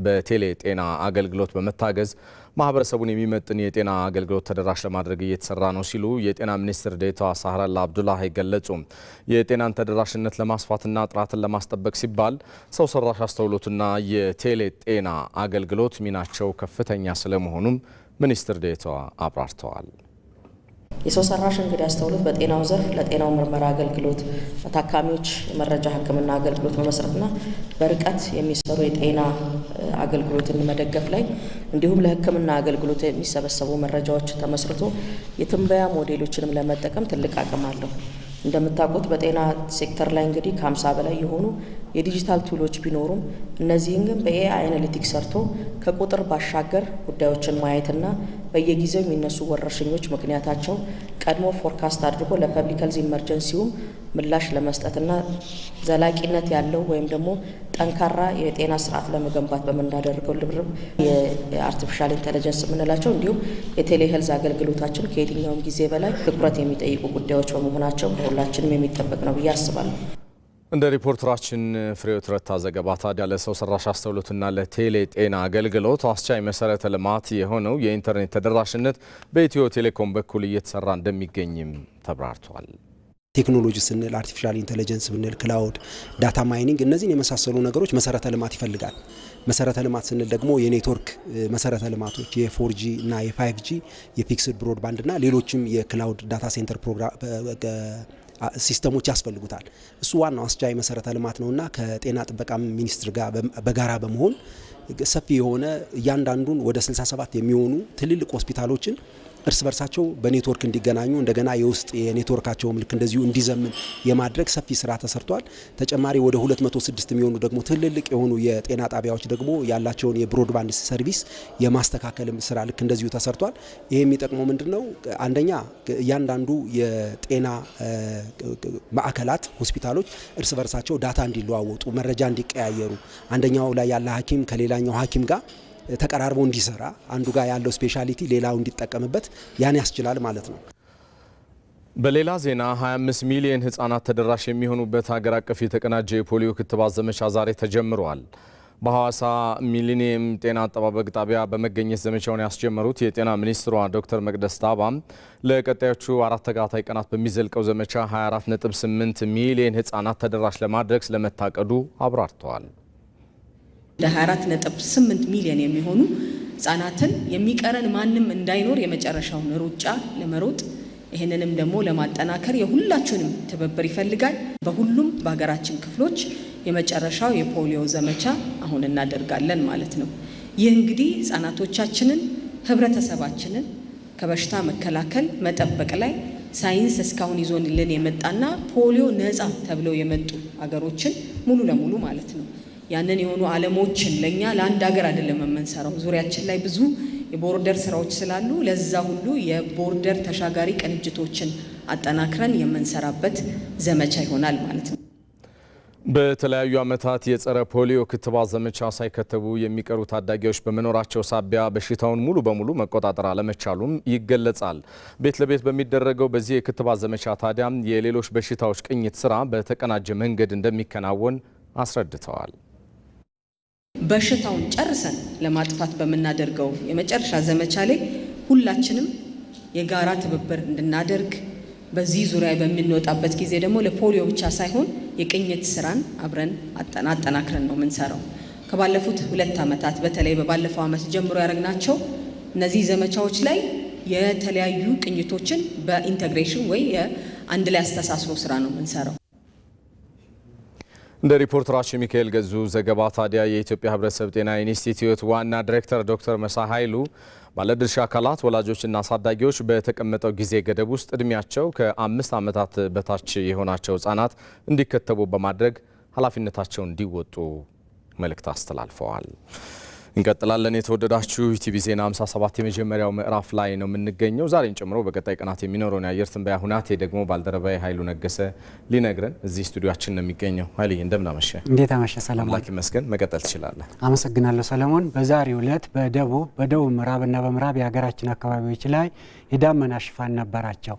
በቴሌ ጤና አገልግሎት በመታገዝ ማህበረሰቡን የሚመጥን የጤና አገልግሎት ተደራሽ ለማድረግ እየተሰራ ነው ሲሉ የጤና ሚኒስትር ዴኤታ ሳህራላ አብዱላሂ ገለጹ። የጤናን ተደራሽነት ለማስፋትና ጥራትን ለማስጠበቅ ሲባል ሰው ሰራሽ አስተውሎትና የቴሌ ጤና አገልግሎት ሚናቸው ከፍተኛ ስለመሆኑም ሚኒስትር ዴኤታዋ አብራርተዋል።
የሰው ሰራሽ እንግዲህ አስተውሎት በጤናው ዘርፍ ለጤናው ምርመራ አገልግሎት፣ ታካሚዎች የመረጃ ሕክምና አገልግሎት መመስረትና በርቀት የሚሰሩ የጤና አገልግሎትን መደገፍ ላይ እንዲሁም ለሕክምና አገልግሎት የሚሰበሰቡ መረጃዎች ተመስርቶ የትንበያ ሞዴሎችንም ለመጠቀም ትልቅ አቅም አለው። እንደምታውቁት በጤና ሴክተር ላይ እንግዲህ ከ50 በላይ የሆኑ የዲጂታል ቱሎች ቢኖሩም እነዚህን ግን በኤአይ አናሊቲክስ ሰርቶ ከቁጥር ባሻገር ጉዳዮችን ማየትና በየጊዜው የሚነሱ ወረርሽኞች ምክንያታቸው ቀድሞ ፎርካስት አድርጎ ለፐብሊክ ሄልዝ ኢመርጀንሲውም ምላሽ ለመስጠትና ዘላቂነት ያለው ወይም ደግሞ ጠንካራ የጤና ስርዓት ለመገንባት በምናደርገው ልብርብ የአርቲፊሻል ኢንተለጀንስ የምንላቸው እንዲሁም የቴሌ ሄልዝ አገልግሎታችን ከየትኛውም ጊዜ በላይ ትኩረት የሚጠይቁ ጉዳዮች በመሆናቸው ከሁላችንም የሚጠበቅ ነው ብዬ አስባለሁ።
እንደ ሪፖርተራችን ፍሬህይወት ረታ ዘገባ ታዲያ ለሰው ሰራሽ አስተውሎትና ለቴሌ ጤና አገልግሎት አስቻይ መሰረተ ልማት የሆነው የኢንተርኔት ተደራሽነት በኢትዮ ቴሌኮም በኩል እየተሰራ እንደሚገኝም ተብራርቷል።
ቴክኖሎጂ ስንል አርቲፊሻል ኢንተለጀንስ ብንል ክላውድ፣ ዳታ ማይኒንግ እነዚህን የመሳሰሉ ነገሮች መሰረተ ልማት ይፈልጋል። መሰረተ ልማት ስንል ደግሞ የኔትወርክ መሰረተ ልማቶች የ4G እና የ5G የፊክስድ ብሮድባንድ እና ሌሎችም የክላውድ ዳታ ሴንተር ሲስተሞች ያስፈልጉታል። እሱ ዋናው አስቻይ መሰረተ ልማት ነውና ከጤና ጥበቃ ሚኒስቴር ጋር በጋራ በመሆን ሰፊ የሆነ እያንዳንዱን ወደ 67 የሚሆኑ ትልልቅ ሆስፒታሎችን እርስ በርሳቸው በኔትወርክ እንዲገናኙ እንደገና የውስጥ የኔትወርካቸው ምልክ እንደዚሁ እንዲዘምን የማድረግ ሰፊ ስራ ተሰርቷል። ተጨማሪ ወደ 206 የሚሆኑ ደግሞ ትልልቅ የሆኑ የጤና ጣቢያዎች ደግሞ ያላቸውን የብሮድባንድ ሰርቪስ የማስተካከል ስራ ልክ እንደዚሁ ተሰርቷል። ይሄ የሚጠቅመው ምንድነው? አንደኛ እያንዳንዱ የጤና ማዕከላት ሆስፒታሎች እርስ በርሳቸው ዳታ እንዲለዋወጡ፣ መረጃ እንዲቀያየሩ፣ አንደኛው ላይ ያለ ሐኪም ከሌላኛው ሐኪም ጋር ተቀራርቦ እንዲሰራ፣ አንዱ ጋር ያለው ስፔሻሊቲ ሌላው እንዲጠቀምበት ያን ያስችላል ማለት ነው።
በሌላ ዜና 25 ሚሊዮን ህጻናት ተደራሽ የሚሆኑበት ሀገር አቀፍ የተቀናጀ የፖሊዮ ክትባት ዘመቻ ዛሬ ተጀምሯል። በሐዋሳ ሚሊኒየም ጤና አጠባበቅ ጣቢያ በመገኘት ዘመቻውን ያስጀመሩት የጤና ሚኒስትሯ ዶክተር መቅደስ ዳባም ለቀጣዮቹ 4 ተከታታይ ቀናት በሚዘልቀው ዘመቻ 24.8 ሚሊዮን ህጻናት ተደራሽ ለማድረግ ስለመታቀዱ አብራርተዋል።
ለ24.8 ሚሊዮን የሚሆኑ ህጻናትን የሚቀረን ማንም እንዳይኖር የመጨረሻውን ሩጫ ለመሮጥ ይህንንም ደግሞ ለማጠናከር የሁላችንም ትብብር ይፈልጋል። በሁሉም በሀገራችን ክፍሎች የመጨረሻው የፖሊዮ ዘመቻ አሁን እናደርጋለን ማለት ነው። ይህ እንግዲህ ህጻናቶቻችንን፣ ህብረተሰባችንን ከበሽታ መከላከል መጠበቅ ላይ ሳይንስ እስካሁን ይዞልን የመጣና ፖሊዮ ነፃ ተብለው የመጡ ሀገሮችን ሙሉ ለሙሉ ማለት ነው ያንን የሆኑ ዓለሞችን ለኛ ለአንድ ሀገር አይደለም የምንሰራው። ዙሪያችን ላይ ብዙ የቦርደር ስራዎች ስላሉ ለዛ ሁሉ የቦርደር ተሻጋሪ ቅንጅቶችን አጠናክረን የምንሰራበት ዘመቻ ይሆናል ማለት ነው።
በተለያዩ ዓመታት የጸረ ፖሊዮ ክትባት ዘመቻ ሳይከተቡ የሚቀሩ ታዳጊዎች በመኖራቸው ሳቢያ በሽታውን ሙሉ በሙሉ መቆጣጠር አለመቻሉም ይገለጻል። ቤት ለቤት በሚደረገው በዚህ የክትባት ዘመቻ ታዲያ የሌሎች በሽታዎች ቅኝት ስራ በተቀናጀ መንገድ እንደሚከናወን አስረድተዋል።
በሽታውን ጨርሰን ለማጥፋት በመናደርገው የመጨረሻ ዘመቻ ላይ ሁላችንም የጋራ ትብብር እንድናደርግ በዚህ ዙሪያ በሚንወጣበት ጊዜ ደግሞ ለፖሊዮ ብቻ ሳይሆን የቅኝት ስራን አብረን አጠናክረን ነው የምንሰራው። ከባለፉት 2 ዓመታት በተለይ በባለፈው ዓመት ጀምሮ ያደረግናቸው እነዚህ ዘመቻዎች ላይ የተለያዩ ቅኝቶችን በኢንተግሬሽን ወይ አንድ ላይ አስተሳስሮ ስራ ነው የምንሰራው።
እንደ ሪፖርተራችን ሚካኤል ገዙ ዘገባ ታዲያ የኢትዮጵያ ሕብረተሰብ ጤና ኢንስቲትዩት ዋና ዳይሬክተር ዶክተር መሳይ ኃይሉ ባለድርሻ አካላት ወላጆችና አሳዳጊዎች በተቀመጠው ጊዜ ገደብ ውስጥ እድሜያቸው ከ5 ዓመታት በታች የሆናቸው ህጻናት እንዲከተቡ በማድረግ ኃላፊነታቸውን እንዲወጡ መልእክት አስተላልፈዋል። እንቀጥላለን። የተወደዳችሁ ኢቲቪ ዜና 57 የመጀመሪያው ምዕራፍ ላይ ነው የምንገኘው። ዛሬን ጨምሮ በቀጣይ ቀናት የሚኖረውን የአየር ትንበያ ሁናቴ ደግሞ ባልደረባዬ ኃይሉ ነገሰ ሊነግረን እዚህ ስቱዲዮአችን ነው የሚገኘው። ኃይሌ እንደምን አመሸ?
እንዴት አመሸ ሰለሞን?
አምላክ ይመስገን። መቀጠል ትችላለህ።
አመሰግናለሁ ሰለሞን። በዛሬው ዕለት በደቡብ ምዕራብና በምዕራብ የሀገራችን አካባቢዎች ላይ የዳመና ሽፋን ነበራቸው።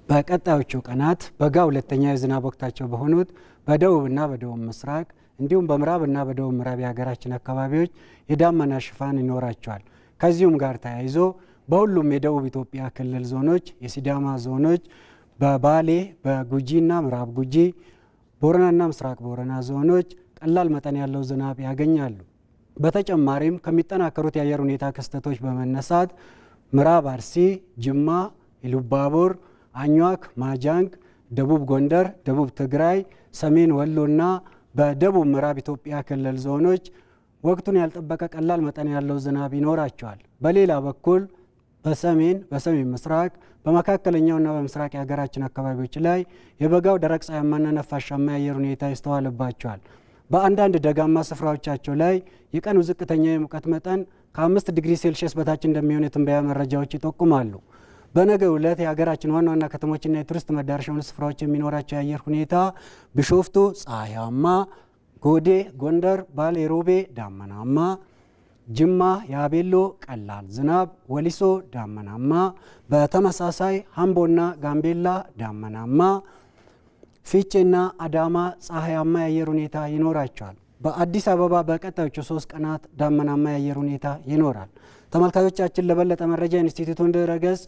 በቀጣዮቹ ቀናት በጋ ሁለተኛ የዝናብ ወቅታቸው በሆኑት በደቡብና በደቡብ ምስራቅ እንዲሁም በምዕራብና በደቡብ ምዕራብ የሀገራችን አካባቢዎች የዳመና ሽፋን ይኖራቸዋል። ከዚሁም ጋር ተያይዞ በሁሉም የደቡብ ኢትዮጵያ ክልል ዞኖች፣ የሲዳማ ዞኖች፣ በባሌ በጉጂና ምዕራብ ጉጂ፣ ቦረናና ምስራቅ ቦረና ዞኖች ቀላል መጠን ያለው ዝናብ ያገኛሉ። በተጨማሪም ከሚጠናከሩት የአየር ሁኔታ ክስተቶች በመነሳት ምዕራብ አርሲ፣ ጅማ፣ ኢሉባቦር፣ አኟክ፣ ማጃንግ፣ ደቡብ ጎንደር፣ ደቡብ ትግራይ፣ ሰሜን ወሎና በደቡብ ምዕራብ ኢትዮጵያ ክልል ዞኖች ወቅቱን ያልጠበቀ ቀላል መጠን ያለው ዝናብ ይኖራቸዋል። በሌላ በኩል በሰሜን ምስራቅ በመካከለኛውና በምስራቅ የሀገራችን አካባቢዎች ላይ የበጋው ደረቅ ፀሐያማና ነፋሻማ የአየር ሁኔታ ይስተዋልባቸዋል። በአንዳንድ ደጋማ ስፍራዎቻቸው ላይ የቀኑ ዝቅተኛ የሙቀት መጠን ከ5 ዲግሪ ሴልሺየስ በታች እንደሚሆን የትንበያ መረጃዎች ይጠቁማሉ። በነገው ዕለት የሀገራችን ዋና ዋና ከተሞችና የቱሪስት መዳረሻ ስፍራዎች የሚኖራቸው የአየር ሁኔታ ቢሾፍቱ ፀሐያማ፣ ጎዴ፣ ጎንደር፣ ባሌ ሮቤ ዳመናማ፣ ጅማ ያቤሎ ቀላል ዝናብ፣ ወሊሶ ዳመናማ፣ በተመሳሳይ ሀምቦና ጋምቤላ ዳመናማ፣ ፊቼና አዳማ ፀሐያማ የአየር ሁኔታ ይኖራቸዋል። በአዲስ አበባ በቀጣዮቹ 3 ቀናት ዳመናማ የአየር ሁኔታ ይኖራል። ተመልካቾቻችን ለበለጠ መረጃ ኢንስቲትዩቱን ድረገጽ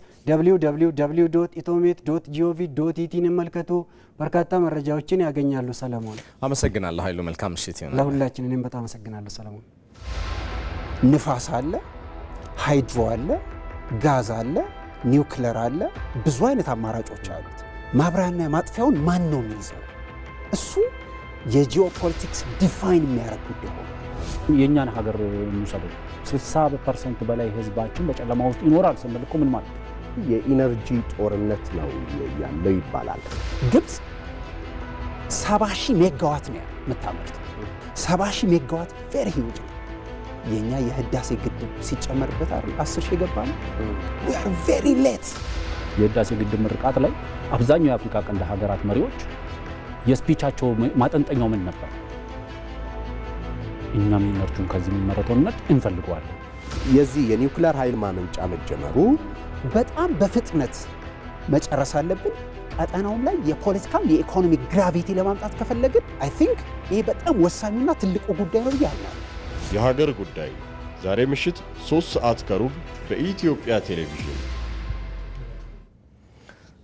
www.itomet.gov.it ይመልከቱ። በርካታ መረጃዎችን ያገኛሉ። ሰለሞን
አመሰግናለሁ። ኃይሉ መልካም ምሽት ይሁን
ለሁላችን። እኔም በጣም አመሰግናለሁ ሰለሞን።
ንፋስ አለ፣ ሃይድሮ አለ፣ ጋዝ አለ፣ ኒውክሌር አለ። ብዙ አይነት አማራጮች አሉት። ማብሪያና ማጥፊያውን ማን ነው የሚይዘው? እሱ የጂኦፖለቲክስ ዲፋይን የሚያደርግ ጉዳይ ነው።
የኛን ሀገር እንውሰደው 60% በላይ ህዝባችን በጨለማ ውስጥ ይኖራል ስንል እኮ ምን ማለት ነው?
የኢነርጂ ጦርነት ነው ያለው ይባላል።
ግብጽ 70,000 ሜጋዋት ነው የምታመርተው። 70,000 ሜጋዋት ቬሪ ሂውጅ ነው። የኛ የህዳሴ ግድብ ሲጨመርበት አይደል 10,000 የገባ ነው። we are very late።
የህዳሴ ግድብ ምርቃት ላይ አብዛኛው የአፍሪካ ቀንድ ሀገራት መሪዎች የስፒቻቸው ማጠንጠኛው ምን ነበር? እኛም ኢነርጂውን ከዚህ የሚመረተው ምርት እንፈልገዋለን።
የዚህ የኒውክሌር ኃይል ማመንጫ መጀመሩ
በጣም በፍጥነት መጨረስ አለብን። ቀጠናው ላይ የፖለቲካም የኢኮኖሚ ግራቪቲ ለማምጣት ከፈለግን አይ ቲንክ ይሄ በጣም ወሳኙና ትልቁ ጉዳይ ነው ብያለሁ።
የሀገር ጉዳይ ዛሬ ምሽት 3 ሰዓት ከሩብ በኢትዮጵያ ቴሌቪዥን።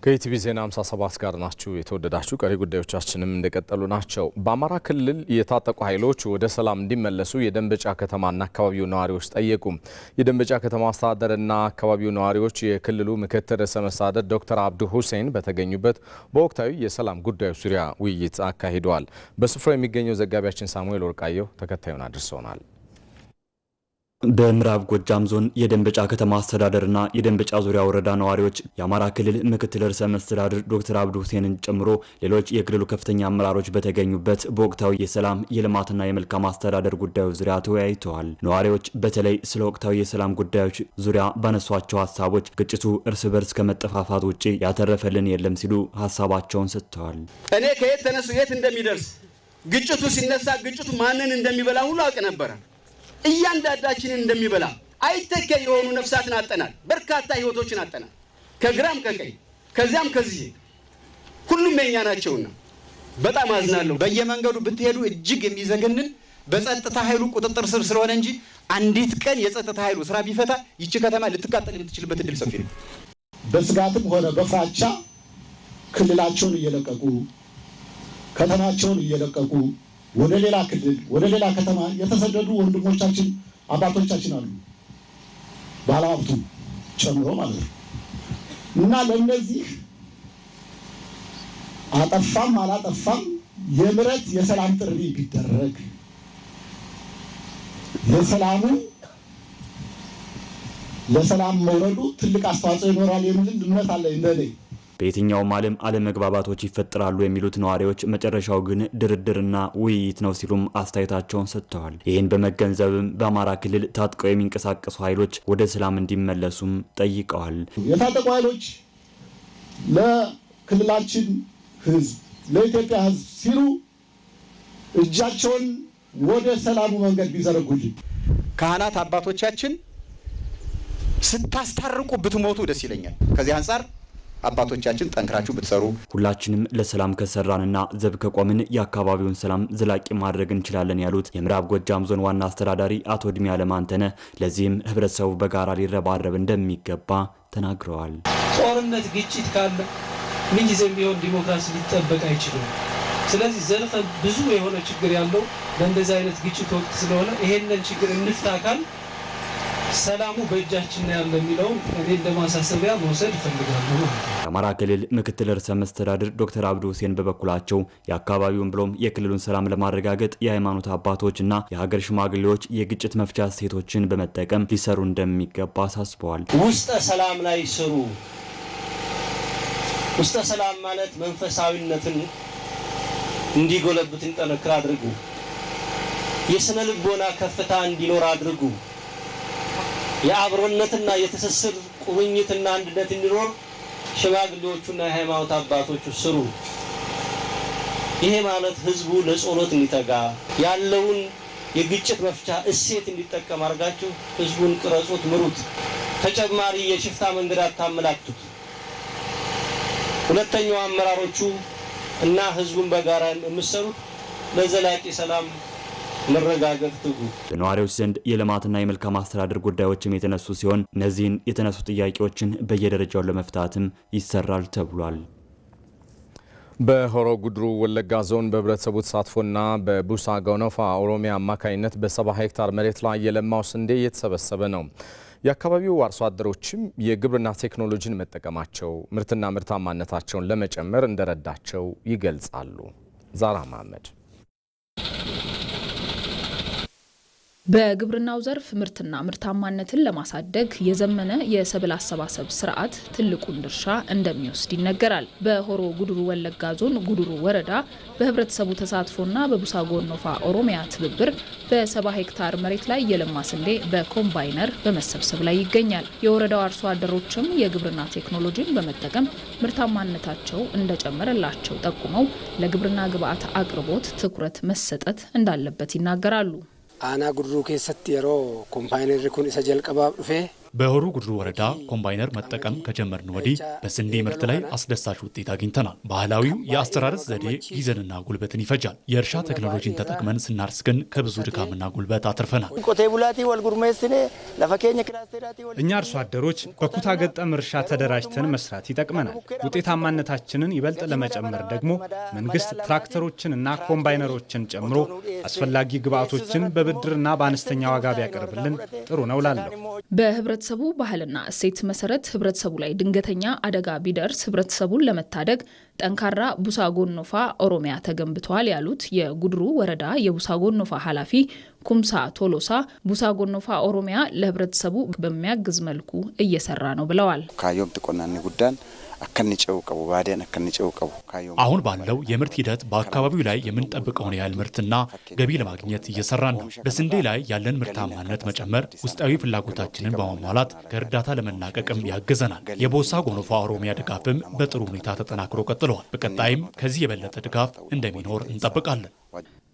ከኢቲቪ ዜና 57 ጋር ናችሁ። የተወደዳችሁ ቀሪ ጉዳዮቻችንም እንደቀጠሉ ናቸው። በአማራ ክልል የታጠቁ ኃይሎች ወደ ሰላም እንዲመለሱ የደንበጫ ከተማና አካባቢው ነዋሪዎች ጠየቁ። የደንበጫ ከተማ አስተዳደርና አካባቢው ነዋሪዎች የክልሉ ምክትል ርዕሰ መስተዳድር ዶክተር አብዱ ሁሴን በተገኙበት በወቅታዊ የሰላም ጉዳዮች ዙሪያ ውይይት አካሂደዋል። በስፍራው የሚገኘው ዘጋቢያችን ሳሙኤል ወርቃየው ተከታዩን አድርሰውናል።
በምዕራብ ጎጃም ዞን የደንበጫ ከተማ አስተዳደርና የደንበጫ ዙሪያ ወረዳ ነዋሪዎች የአማራ ክልል ምክትል ርዕሰ መስተዳድር ዶክተር አብዱ ሁሴንን ጨምሮ ሌሎች የክልሉ ከፍተኛ አመራሮች በተገኙበት በወቅታዊ የሰላም የልማትና የመልካም አስተዳደር ጉዳዮች ዙሪያ ተወያይተዋል። ነዋሪዎች በተለይ ስለ ወቅታዊ የሰላም ጉዳዮች ዙሪያ ባነሷቸው ሀሳቦች ግጭቱ እርስ በርስ ከመጠፋፋት ውጪ ያተረፈልን የለም ሲሉ ሀሳባቸውን ሰጥተዋል።
እኔ ከየት ተነሱ የት እንደሚደርስ ግጭቱ ሲነሳ ግጭቱ ማንን እንደሚበላ ሁሉ አውቅ ነበር። እያንዳንዳችንን እንደሚበላ አይተከ የሆኑ ነፍሳትን አጠናል። በርካታ ህይወቶችን አጠናል። ከግራም ከቀኝ ከዚያም ከዚህ ሁሉም የኛ ናቸውና በጣም አዝናለሁ።
በየመንገዱ ብትሄዱ እጅግ የሚዘገንን በጸጥታ ኃይሉ ቁጥጥር ስር ስለሆነ እንጂ አንዲት ቀን የጸጥታ ኃይሉ ስራ ቢፈታ ይቺ ከተማ ልትቃጠል የምትችልበት እድል ሰፊ ነው።
በስጋትም ሆነ በፍራቻ ክልላቸውን እየለቀቁ ከተማቸውን እየለቀቁ ወደ ሌላ ክልል ወደ ሌላ ከተማ የተሰደዱ ወንድሞቻችን አባቶቻችን አሉ፣ ባለሀብቱ ጨምሮ ማለት ነው። እና ለነዚህ አጠፋም አላጠፋም የምሕረት የሰላም ጥሪ ቢደረግ ለሰላም መውረዱ ትልቅ አስተዋጽኦ ይኖራል የሚል እምነት አለ እንደኔ።
በየትኛውም ዓለም አለመግባባቶች ይፈጠራሉ የሚሉት ነዋሪዎች መጨረሻው ግን ድርድርና ውይይት ነው ሲሉም አስተያየታቸውን ሰጥተዋል። ይህን በመገንዘብም በአማራ ክልል ታጥቀው የሚንቀሳቀሱ ኃይሎች ወደ ሰላም እንዲመለሱም ጠይቀዋል።
የታጠቁ ኃይሎች ለክልላችን ህዝብ ለኢትዮጵያ ህዝብ ሲሉ እጃቸውን ወደ ሰላሙ መንገድ ቢዘረጉልኝ
ካህናት አባቶቻችን ስታስታርቁ ብትሞቱ ደስ ይለኛል። ከዚህ አንፃር አባቶቻችን ጠንክራችሁ ብትሰሩ
ሁላችንም ለሰላም ከሰራንና ዘብ ከቆምን የአካባቢውን ሰላም ዘላቂ ማድረግ እንችላለን ያሉት የምዕራብ ጎጃም ዞን ዋና አስተዳዳሪ አቶ ድሚ አለማንተነ ለዚህም ህብረተሰቡ በጋራ ሊረባረብ እንደሚገባ ተናግረዋል።
ጦርነት ግጭት ካለ ምን ጊዜም ቢሆን ዲሞክራሲ ሊጠበቅ አይችልም። ስለዚህ ዘርፈ ብዙ የሆነ ችግር ያለው በእንደዚህ አይነት ግጭት ወቅት ስለሆነ ይሄንን ችግር እንፍታካል ሰላሙ በእጃችን ያለ የሚለው እኔ እንደማሳሰቢያ መውሰድ እፈልጋለሁ።
የአማራ ክልል ምክትል ርዕሰ መስተዳድር ዶክተር አብዱ ሁሴን በበኩላቸው የአካባቢውን ብሎም የክልሉን ሰላም ለማረጋገጥ የሃይማኖት አባቶችና የሀገር ሽማግሌዎች የግጭት መፍቻ ሴቶችን በመጠቀም ሊሰሩ እንደሚገባ አሳስበዋል።
ውስጠ ሰላም ላይ ስሩ። ውስጠ ሰላም ማለት መንፈሳዊነትን እንዲጎለብት እንጠነክር አድርጉ። የስነ ልቦና ከፍታ እንዲኖር አድርጉ። የአብሮነትና የትስስር ቁርኝትና አንድነት እንዲኖር ሽማግሌዎቹና የሃይማኖት አባቶቹ ስሩ። ይሄ ማለት ህዝቡ ለጸሎት እንዲተጋ ያለውን የግጭት መፍቻ እሴት እንዲጠቀም አድርጋችሁ ህዝቡን ቅረጹት፣ ምሩት። ተጨማሪ የሽፍታ መንገድ አታመላክቱት። ሁለተኛው አመራሮቹ እና ህዝቡን በጋራ የምሰሩት ለዘላቂ ሰላም መረጋገጥ ትጉ።
በነዋሪዎች ዘንድ የልማትና የመልካም አስተዳደር ጉዳዮችም የተነሱ ሲሆን እነዚህን የተነሱ ጥያቄዎችን በየደረጃው ለመፍታትም ይሰራል ተብሏል።
በሆሮ ጉድሩ ወለጋ ዞን በህብረተሰቡ ተሳትፎና በቡሳ ጎኖፋ ኦሮሚያ አማካኝነት በ70 ሄክታር መሬት ላይ የለማው ስንዴ እየተሰበሰበ ነው። የአካባቢው አርሶ አደሮችም የግብርና ቴክኖሎጂን መጠቀማቸው ምርትና ምርታማነታቸውን ለመጨመር እንደረዳቸው ይገልጻሉ። ዛራ መሐመድ
በግብርናው ዘርፍ ምርትና ምርታማነትን ለማሳደግ የዘመነ የሰብል አሰባሰብ ስርዓት ትልቁን ድርሻ እንደሚወስድ ይነገራል። በሆሮ ጉድሩ ወለጋ ዞን ጉድሩ ወረዳ በህብረተሰቡ ተሳትፎና በቡሳ ጎኖፋ ኦሮሚያ ትብብር በ70 ሄክታር መሬት ላይ የለማ ስንዴ በኮምባይነር በመሰብሰብ ላይ ይገኛል። የወረዳው አርሶ አደሮችም የግብርና ቴክኖሎጂን በመጠቀም ምርታማነታቸው እንደጨመረላቸው ጠቁመው ለግብርና ግብዓት አቅርቦት ትኩረት መሰጠት እንዳለበት ይናገራሉ።
አና ጉድሩ ከሰት የሮ ኮምባይነር ኩን ኢሰ ጀልቀባ ዱፌ
በሆሮ ጉድሩ ወረዳ ኮምባይነር መጠቀም ከጀመርን ወዲህ በስንዴ ምርት ላይ አስደሳች ውጤት አግኝተናል። ባህላዊው የአስተራረስ ዘዴ ጊዜንና ጉልበትን ይፈጃል። የእርሻ ቴክኖሎጂን ተጠቅመን ስናርስ ግን ከብዙ ድካምና ጉልበት አትርፈናል።
እኛ አርሶ አደሮች በኩታ ገጠም እርሻ ተደራጅተን መስራት ይጠቅመናል። ውጤታማነታችንን ይበልጥ ለመጨመር ደግሞ መንግስት ትራክተሮችንና ኮምባይነሮችን ጨምሮ አስፈላጊ ግብዓቶችን በብድርና በአነስተኛ ዋጋ ቢያቀርብልን ጥሩ ነው ላለው።
በህብረተሰቡ ባህልና እሴት መሰረት ህብረተሰቡ ላይ ድንገተኛ አደጋ ቢደርስ ህብረተሰቡን ለመታደግ ጠንካራ ቡሳ ጎኖፋ ኦሮሚያ ተገንብቷል ያሉት የጉድሩ ወረዳ የቡሳ ጎኖፋ ኃላፊ ኩምሳ ቶሎሳ ቡሳ ጎኖፋ ኦሮሚያ ለህብረተሰቡ በሚያግዝ መልኩ እየሰራ ነው ብለዋል።
ካዮም ተቆናኒ ጉዳን አከንጨው ቀቡ ባዲያን አከንጨው ቀቡ
አሁን ባለው የምርት ሂደት በአካባቢው ላይ የምንጠብቀውን ያህል ምርትና ገቢ ለማግኘት እየሰራን ነው። በስንዴ ላይ ያለን ምርታማነት መጨመር ውስጣዊ ፍላጎታችንን በማሟላት ከእርዳታ ለመናቀቅም ያግዘናል። የቦሳ ጎኖፋ ኦሮሚያ ድጋፍም በጥሩ ሁኔታ ተጠናክሮ ቀጥሏል። በቀጣይም ከዚህ የበለጠ ድጋፍ እንደሚኖር እንጠብቃለን።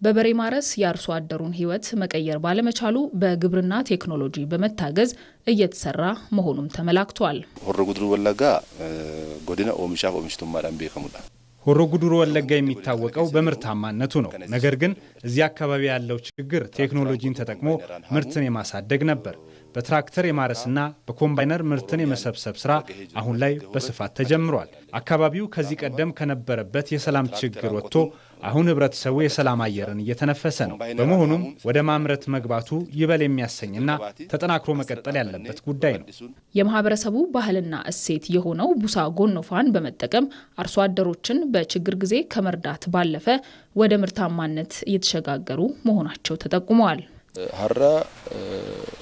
በበሬ ማረስ የአርሶ አደሩን ህይወት መቀየር ባለመቻሉ በግብርና ቴክኖሎጂ በመታገዝ እየተሰራ መሆኑም ተመላክቷል።
ሆሮ ጉድሩ ወለጋ ጎዲና ኦምሻ ኦምሽቱማ ዳምቤ ከሙዳ
ሆሮ ጉድሩ ወለጋ የሚታወቀው በምርታማነቱ ነው። ነገር ግን እዚህ አካባቢ ያለው ችግር ቴክኖሎጂን ተጠቅሞ ምርትን የማሳደግ ነበር። በትራክተር የማረስና በኮምባይነር ምርትን የመሰብሰብ ስራ አሁን ላይ በስፋት ተጀምሯል። አካባቢው ከዚህ ቀደም ከነበረበት የሰላም ችግር ወጥቶ አሁን ህብረተሰቡ የሰላም አየርን እየተነፈሰ ነው። በመሆኑም ወደ ማምረት መግባቱ ይበል የሚያሰኝና ተጠናክሮ መቀጠል ያለበት ጉዳይ ነው።
የማህበረሰቡ ባህልና እሴት የሆነው ቡሳ ጎኖፋን በመጠቀም አርሶ አደሮችን በችግር ጊዜ ከመርዳት ባለፈ ወደ ምርታማነት እየተሸጋገሩ መሆናቸው ተጠቁመዋል።
ሀራ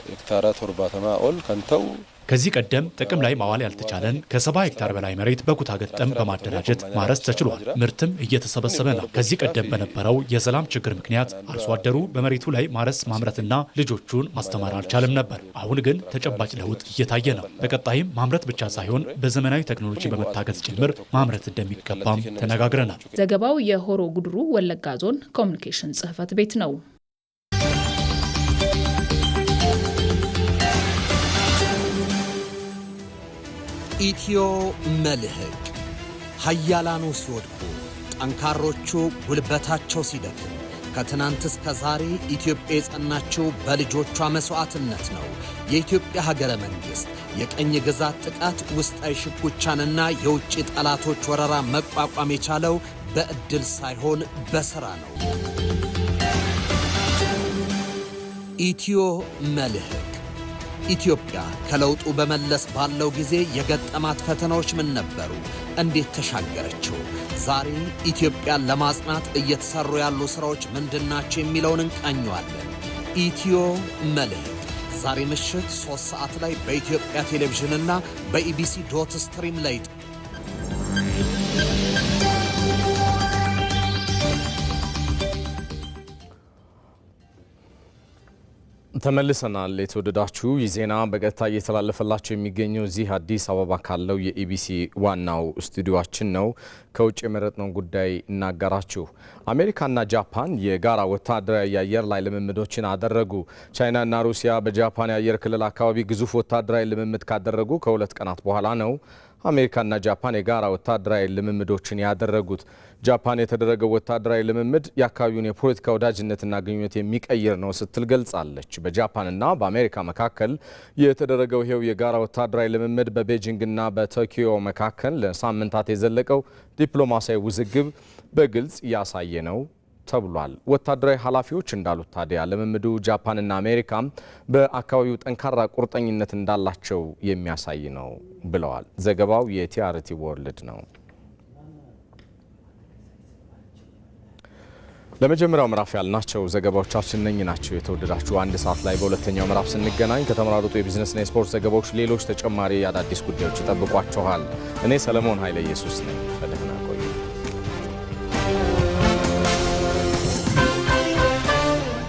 ሄክታራ ቶርባተማ ኦል ከንተው
ከዚህ ቀደም ጥቅም ላይ ማዋል ያልተቻለን ከ70 ሄክታር በላይ መሬት በኩታ ገጠም በማደራጀት ማረስ ተችሏል። ምርትም እየተሰበሰበ ነው። ከዚህ ቀደም በነበረው የሰላም ችግር ምክንያት አርሶ አደሩ በመሬቱ ላይ ማረስ ማምረትና ልጆቹን ማስተማር አልቻለም ነበር። አሁን ግን ተጨባጭ ለውጥ እየታየ ነው። በቀጣይም ማምረት ብቻ ሳይሆን በዘመናዊ ቴክኖሎጂ በመታገዝ ጭምር ማምረት እንደሚገባም ተነጋግረናል።
ዘገባው የሆሮ ጉድሩ ወለጋ ዞን ኮሚኒኬሽን ጽሕፈት ቤት ነው።
ኢትዮ መልህቅ ኃያላኑ ሲወድቁ ጠንካሮቹ ጉልበታቸው ሲደክም ከትናንት እስከ ዛሬ ኢትዮጵያ የጸናችው በልጆቿ መስዋዕትነት ነው። የኢትዮጵያ ሀገረ መንግስት የቀኝ ግዛት ጥቃት ውስጣዊ ሽኩቻንና የውጭ ጠላቶች ወረራ መቋቋም የቻለው በእድል ሳይሆን በሥራ ነው። ኢትዮ መልህቅ ኢትዮጵያ ከለውጡ በመለስ ባለው ጊዜ የገጠማት ፈተናዎች ምን ነበሩ? እንዴት ተሻገረችው? ዛሬ ኢትዮጵያን ለማጽናት እየተሰሩ ያሉ ስራዎች ምንድናቸው የሚለውን እንቃኘዋለን። ኢትዮ መልህቅ ዛሬ ምሽት 3 ሰዓት ላይ በኢትዮጵያ ቴሌቪዥንና በኢቢሲ.ስትሪም ላይ
ተመልሰናል። የተወደዳችሁ ዜና በቀጥታ እየተላለፈላችሁ የሚገኘው እዚህ አዲስ አበባ ካለው የኢቢሲ ዋናው ስቱዲዮአችን ነው። ከውጭ የመረጥነው ጉዳይ እናጋራችሁ። አሜሪካና ጃፓን የጋራ ወታደራዊ የአየር ላይ ልምምዶችን አደረጉ። ቻይናና ሩሲያ በጃፓን የአየር ክልል አካባቢ ግዙፍ ወታደራዊ ልምምድ ካደረጉ ከ2 ቀናት በኋላ ነው አሜሪካና ጃፓን የጋራ ወታደራዊ ልምምዶችን ያደረጉት። ጃፓን የተደረገው ወታደራዊ ልምምድ የአካባቢውን የፖለቲካ ወዳጅነትና ግንኙነት የሚቀይር ነው ስትል ገልጻለች። በጃፓንና በአሜሪካ መካከል የተደረገው ይሄው የጋራ ወታደራዊ ልምምድ በቤጂንግና በቶኪዮ መካከል ለሳምንታት የዘለቀው ዲፕሎማሲያዊ ውዝግብ በግልጽ ያሳየ ነው ተብሏል። ወታደራዊ ኃላፊዎች እንዳሉት ታዲያ ልምምዱ ጃፓንና አሜሪካ በአካባቢው ጠንካራ ቁርጠኝነት እንዳላቸው የሚያሳይ ነው ብለዋል። ዘገባው የቲአርቲ ወርልድ ነው። ለመጀመሪያው ምዕራፍ ያልናቸው ዘገባዎቻችን ነኝ ናቸው። የተወደዳችሁ 1 ሰዓት ላይ በሁለተኛው ምዕራፍ ስንገናኝ ከተመራረጡ የቢዝነስና የስፖርት ዘገባዎች ሌሎች ተጨማሪ አዳዲስ ጉዳዮች ይጠብቋችኋል። እኔ ሰለሞን ኃይለ ኢየሱስ ነኝ። በደህና ቆዩ።